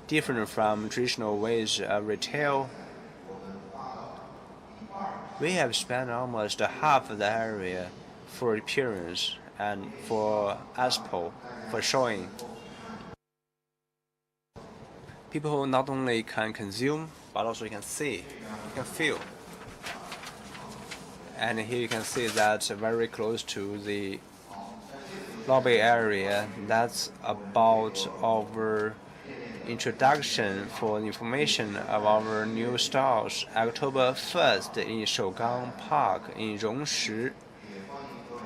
Different from traditional ways of retail. We have spent almost half of the area for appearance and for expo, for showing. People not only can consume, but also can see, can feel. And here you can see that very close to the lobby area. That's about our introduction for information of our new stores. October 1st in Shougang Park in Rongshi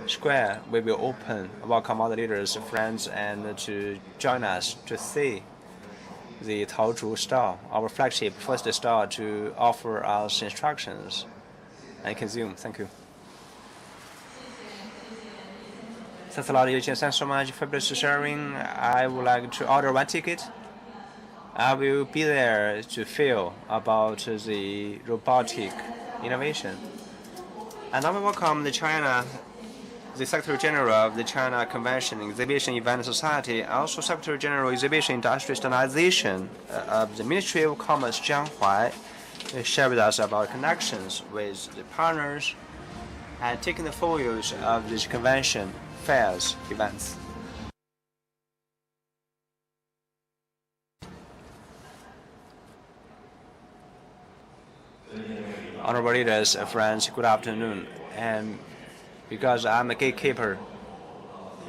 Square, we will open. Welcome all the leaders, friends, and to join us to see the Taozhu store, our flagship first store to offer us instructions and consume. Thank you. Thanks a lot, Eugene. Thanks so much for this sharing. I would like to order 1 ticket. I will be there to feel about the robotic innovation. And I will welcome the Secretary General of the China Convention Exhibition Event Society, also Secretary General Exhibition Industry Standardization of the Ministry of Commerce, Jiang Huai, share with us about connections with the partners and taking the photos of this convention, fairs, events. Honorable leaders, friends, good afternoon. And because I'm a gatekeeper,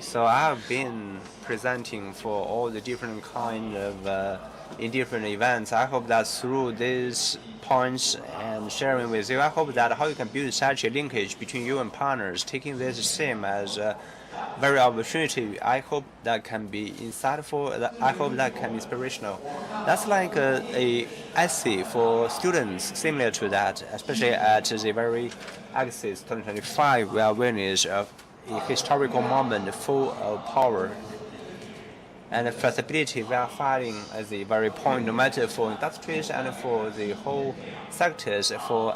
so I have been presenting for all the different kind of in different events. I hope that through these points and sharing with you, I hope that how you can build such a linkage between you and partners, taking this theme as a very opportunity. I hope that can be insightful. I hope that can be inspirational. That's like a essay for students, similar to that, especially at the very Axis 2025, we are witness of a historical moment full of power and flexibility. We are fighting at the very point, no matter for industries and for the whole sectors. For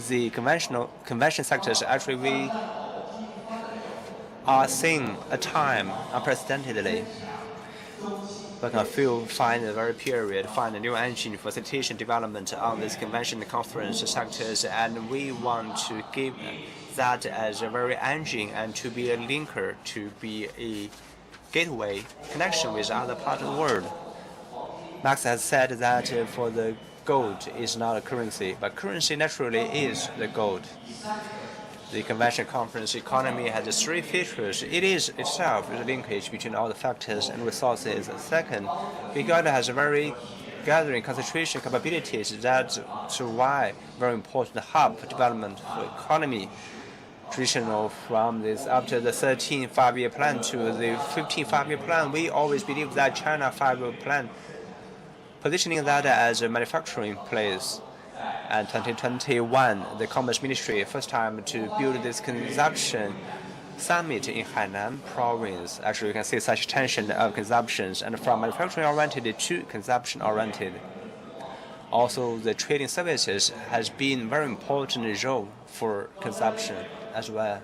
the convention sectors, actually we are seeing a time unprecedentedly. We can find a very period, find a new engine for facilitation development on this convention conference sectors, and we want to give that as a very engine and to be a linker, to be a gateway connection with other parts of the world. Max has said that for the gold is not a currency, but currency naturally is the gold. The Convention Conference economy has 3 features. It is itself the linkage between all the factors and resources. Second, because it has a very gathering concentration capabilities, that's why very important hub development for economy. Traditional from this after the 13th five-year plan to the 15th five-year plan, we always believe that China 5-year plan, positioning that as a manufacturing place. And 2021, the Commerce Ministry first time to build this consumption summit in Hainan province. Actually, you can see such tension of consumptions and from manufacturing-oriented to consumption-oriented. Also, the trading services has been very important role for consumption as well.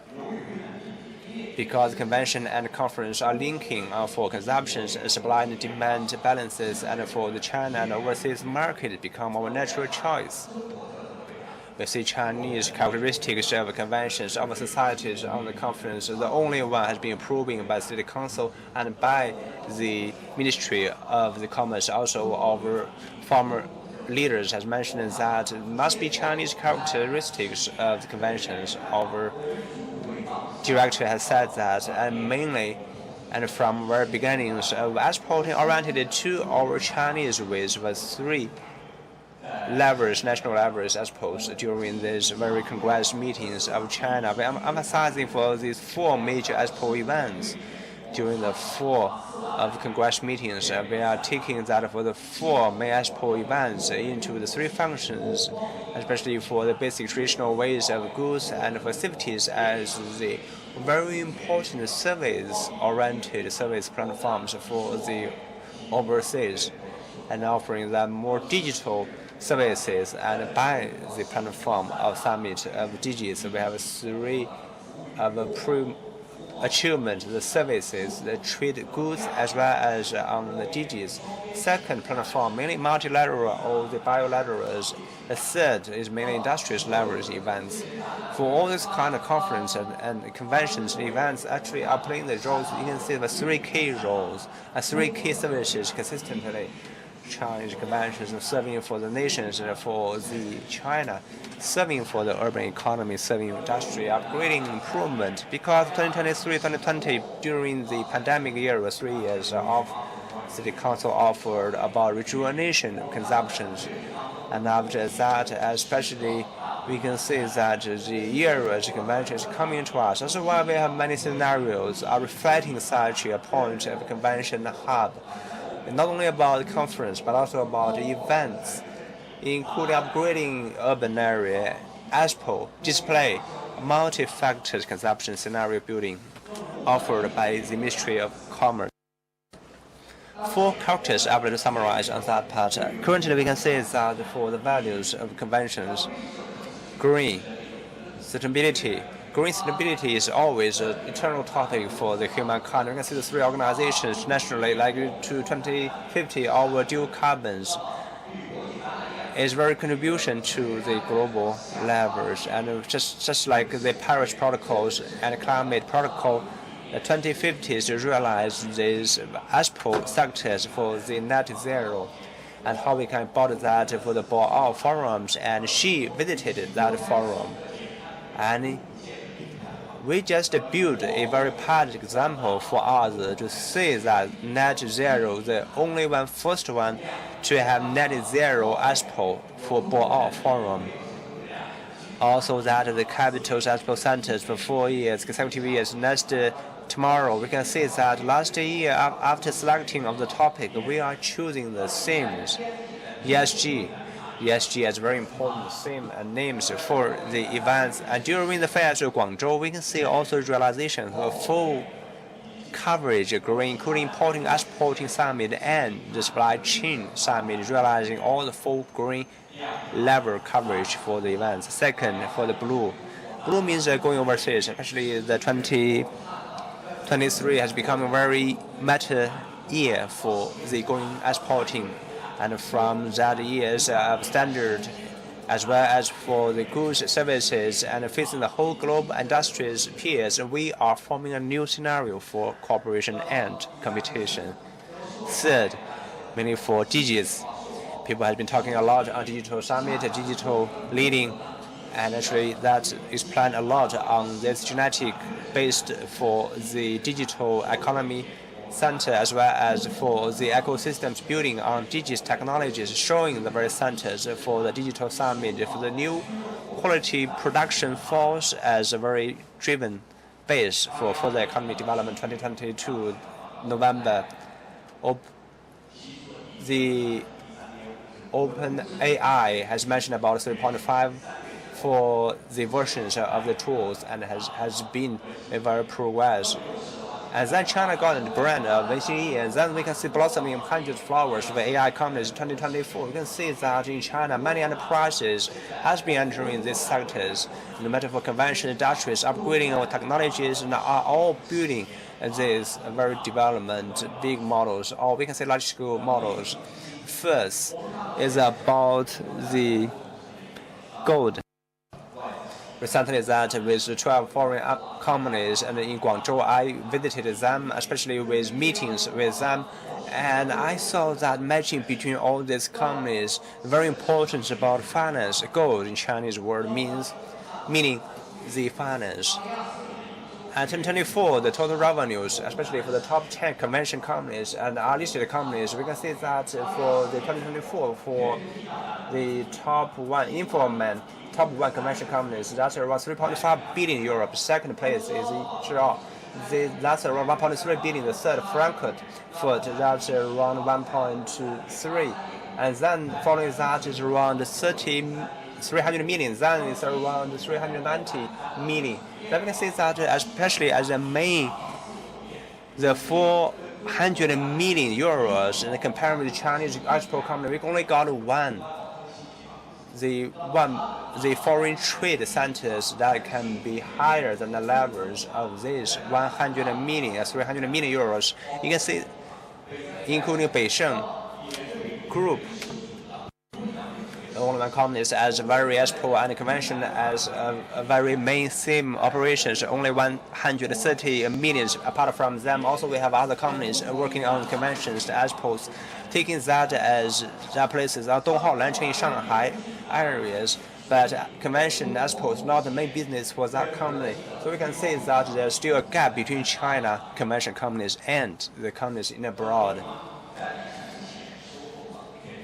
Because convention and conference are linking for consumptions, supply and demand balances, and for the China and overseas market become our natural choice. We see Chinese characteristics of conventions of societies on the conference. The only one has been proven by State Council and by the Ministry of the Commerce. Also, our former leaders has mentioned that it must be Chinese characteristics of the conventions. Our director has said that, and mainly, and from very beginnings of exporting oriented to our Chinese ways was 3 levels, national levels exposed during these very Congress meetings of China. We are emphasizing for these 4 major expo events. During the 4 of Congress meetings, we are taking that for the 4 main expo events into the 3 functions, especially for the basic traditional ways of goods and for CIFTIS as the very important service-oriented service platforms for the overseas, and offering them more digital services. And by the platform of Summit of Digits, we have 3 of achievement, the services, the trade goods, as well as on the digits. Second platform, mainly multilateral or the bilaterals. The third is mainly industrial levels events. For all this kind of conference and conventions and events actually are playing the roles. You can see the 3 key roles and 3 key services consistently. Chinese conventions serving for the nations and for the China, serving for the urban economy, serving industry, upgrading improvement. Because 2023-2020 during the pandemic year was 3 years of City Council offered about rejuvenation of consumptions, and after that, especially we can see that the year as convention is coming to us. That's why we have many scenarios are reflecting such a point of convention hub. Not only about the conference, but also about events, including upgrading urban area, expo, display, multi-factors consumption scenario building, offered by the Ministry of Commerce. 4 characters I will summarize on that part. Currently, we can say that for the values of conventions, green, sustainability. Green sustainability is always an eternal topic for the humankind. We can see the 3 organizations nationally, like to 2050, our dual carbons is very contribution to the global levels. And just like the Paris protocols and climate protocol, the 2050 is to realize these expo sectors for the net zero, and how we can bought that for the Boao forums, and she visited that forum. And we just built a very positive example for us to see that net zero, the only one, first one to have net zero expo for Boao Forum. Also that the capital expo centers for 4 years, consecutive years. Next tomorrow, we can see that last year after selecting of the topic, we are choosing the themes, ESG. ESG is very important theme and names for the events. And during the fairs of Guangzhou, we can see also realization of full coverage green, including importing, exporting summit and the supply chain summit, realizing all the full green level coverage for the events. Second, for the blue. Blue means going overseas, especially the 2023 has become a very matter year for the going exporting. And from that year's standard, as well as for the goods, services, and facing the whole global industries peers, we are forming a new scenario for cooperation and competition. Third, mainly for digits, People have been talking a lot on digital summit, digital leading, and actually that is planned a lot on this genetic based for the digital economy center as well as for the ecosystems building on digital technologies, showing the various centers for the digital summit, for the new quality production force as a very driven base for the economy development 2022 November. The OpenAI has mentioned about 3.5 for the versions of the tools and has been a very progress. And then China got the brand of VCE, and then we can see blossoming of hundreds of flowers of AI companies in 2024. We can see that in China, many enterprises has been entering these sectors, no matter for conventional industries, upgrading our technologies, and are all building these very development big models, or we can say large-scale models. First is about the gold. Recently, that with 12 foreign companies and in Guangzhou, I visited them, especially with meetings with them, and I saw that matching between all these companies very important about finance. Gold in Chinese word meaning the finance. And 2024, the total revenues, especially for the top 10 convention companies and listed companies, we can see that for the 2024, for the top one convention companies, that's around 3.5 billion Europe. Second place is Zhao. That's around 1.3 billion. The third, Frankfurt, that's around 1.3. And then following that is around 300 million. Then it's around 390 million. Then we can see that especially as the 400 million euros, and compared with the Chinese export company, we only got one. The foreign trade centers that can be higher than the levels of this 100 million, 300 million euros. You can see, including Beisheng Group, all of the companies as very export and convention as a very main theme operations, only 130 million. Apart from them, also we have other companies working on conventions, exports, taking that as their places are Donghao, Lancheng, Shanghai areas. But convention exports not the main business for that company. So we can say that there's still a gap between China convention companies and the companies in abroad.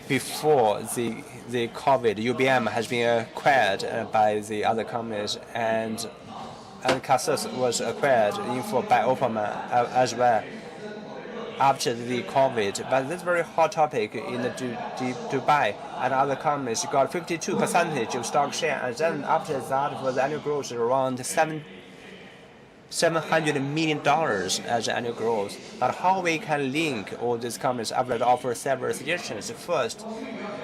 Before the COVID, UBM has been acquired by the other companies, and CIFTIS was acquired by Openness as well after the COVID. But this is a very hot topic in Dubai, and other companies got 52% of stock share, and then after that, for the annual growth around $700 million as annual growth. But how we can link all these companies, I will offer several suggestions. First,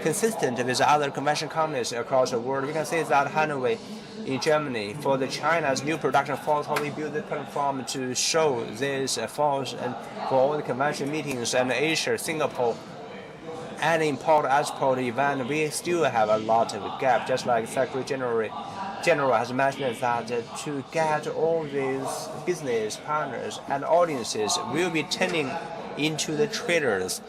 consistent with other convention companies across the world, we can say that Hanoi in Germany, for the China's new production force, how we build the platform to show this force, and for all the convention meetings and Asia, Singapore, and import-export event, we still have a lot of gap, just like Secretary General has mentioned that to get all these business partners and audiences will be turning into the traders.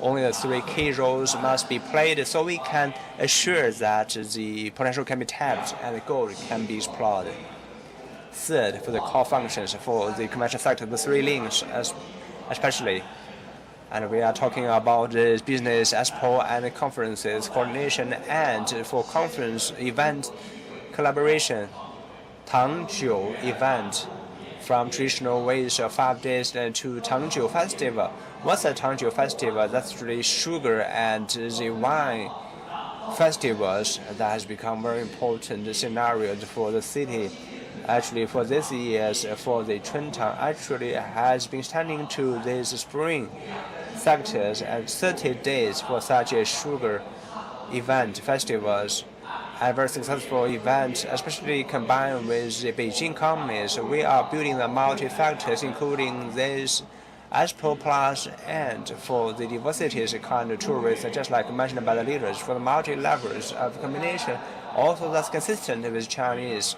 Only the 3 key roles must be played so we can assure that the potential can be tapped and the gold can be explored. Third, for the core functions for the convention sector, the 3 links especially. And we are talking about the business, expo, and conferences, coordination, and for conference event collaboration, Tangjiu event, from traditional ways of 5 days to Tangjiu Festival. What's a Tangjiu Festival? That's really sugar and the wine festivals that has become very important scenario for the city. Actually, for this year's for the Chuntang, actually has been standing to this spring sectors and 30 days for such a sugar event festivals. A very successful event, especially combined with the Beijing companies. We are building the multi-factors, including this Expo Plus, and for the diversities kind of tourism, just like mentioned by the leaders, for the multi-levels of combination. Also, that's consistent with Chinese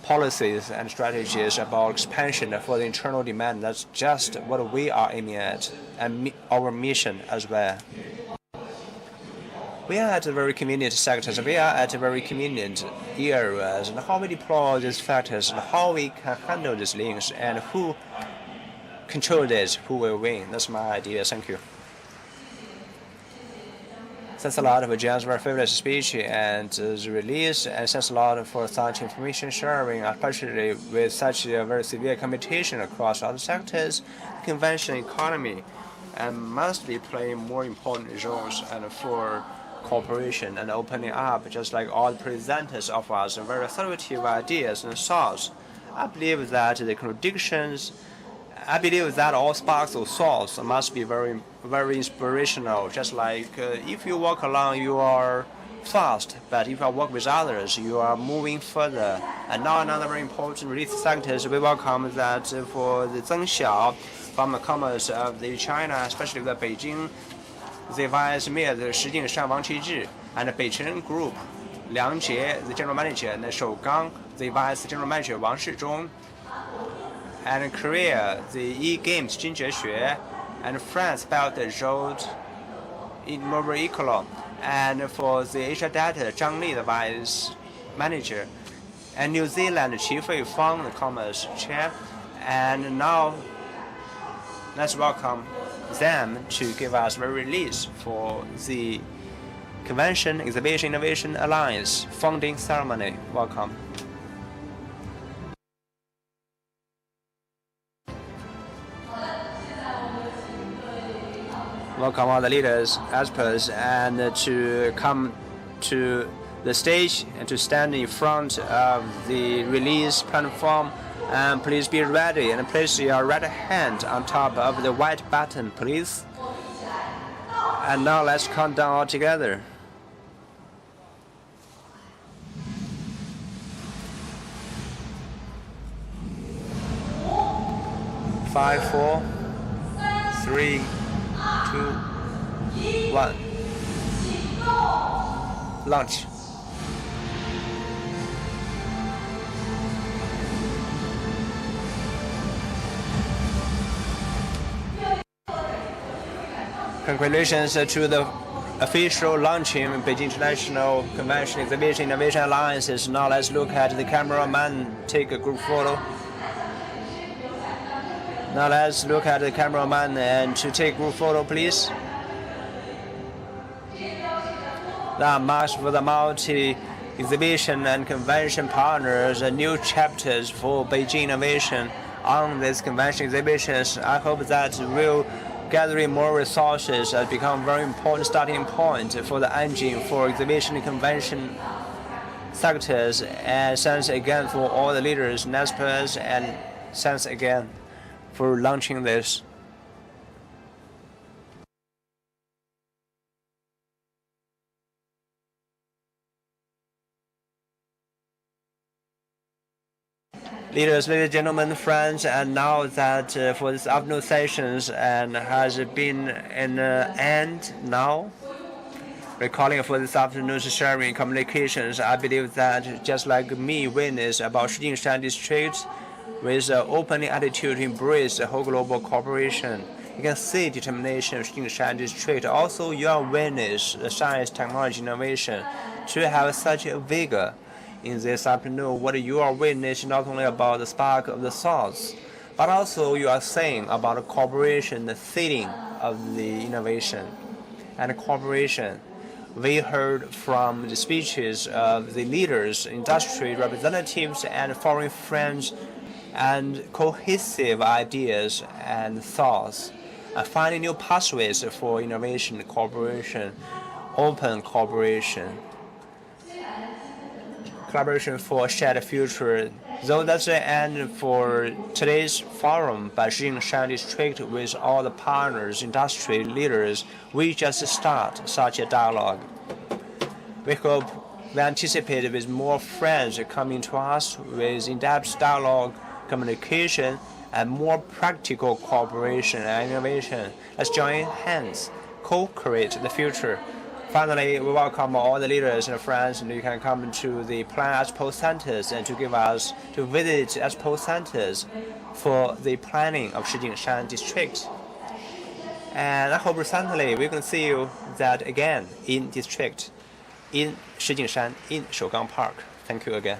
policies and strategies about expansion for the internal demand. That's just what we are aiming at, and our mission as well. We are at very convenient sectors. We are at very convenient areas, and how we deploy these factors, and how we can handle these links, and who control this, who will win. That's my idea. Thank you. Thanks a lot for John's very favorite speech and the release, and thanks a lot for such information sharing, especially with such a very severe competition across other sectors. The convention economy and must be playing more important roles and for cooperation and opening up, just like all the presenters of us, very authoritative ideas and thoughts. I believe that the contradictions, I believe that all sparks of thoughts must be very, very inspirational. Just like if you walk along, you are fast, but if you work with others, you are moving further. And now another very important release sectors, we welcome that for the Zheng Xiao from the commerce of the China, especially the Beijing, the vice mayor, the Shijingshan District, and the Beicheng Group, Liang Jie, the general manager, and Shougang, the vice general manager, Wang Shizhong, and Korea, the e-games, Jin Jie, and France, Belt Road, Mobile Ecolon, and for the Asia Data, Zhang Li, the vice manager, and New Zealand, Qi Feifang, the commerce chair, and now let's welcome them to give us a release for the Convention Exhibition Innovation Alliance funding ceremony. Welcome. Welcome all the leaders, experts, and to come to the stage and to stand in front of the release platform. And please be ready and place your right hand on top of the white button, please. And now let's count down all together. 5, 4, 3, 2, 1. Launch. Congratulations to the official launching Beijing International Convention Exhibition Innovation Alliances. Now let's look at the cameraman, take a group photo. Now let's look at the cameraman and to take group photo, please. That marks for the multi-exhibition and convention partners new chapters for Beijing innovation on these convention exhibitions. I hope that will gathering more resources has become very important starting point for the engine for exhibition and convention sectors. And thanks again for all the leaders and experts, and thanks again for launching this. Leaders, ladies and gentlemen, friends, and now that for this afternoon sessions and has been in the end now, recalling for this afternoon's sharing communications, I believe that just like me witness about Shijingshan District with an open attitude to embrace the whole global cooperation, you can see determination of Shijingshan District. Also, you are witness the science, technology, innovation to have such a vigor in this afternoon. What you are witnessing not only about the spark of the thoughts, but also you are saying about the cooperation, the feeling of the innovation and cooperation. We heard from the speeches of the leaders, industry representatives, and foreign friends, and cohesive ideas and thoughts, and finding new pathways for innovation, cooperation, open cooperation. Collaboration for a shared future. Though that's the end for today's forum by Shijingshan District with all the partners, industry leaders, we just start such a dialogue. We hope we anticipate with more friends coming to us with in-depth dialogue, communication, and more practical cooperation and innovation. Let's join hands, co-create the future. Finally, we welcome all the leaders and friends, and you can come to the Plan Expo centers and to visit Expo centers for the planning of Shijingshan District. And I hope recently we can see you that again in district, in Shijingshan, in Shougang Park. Thank you again.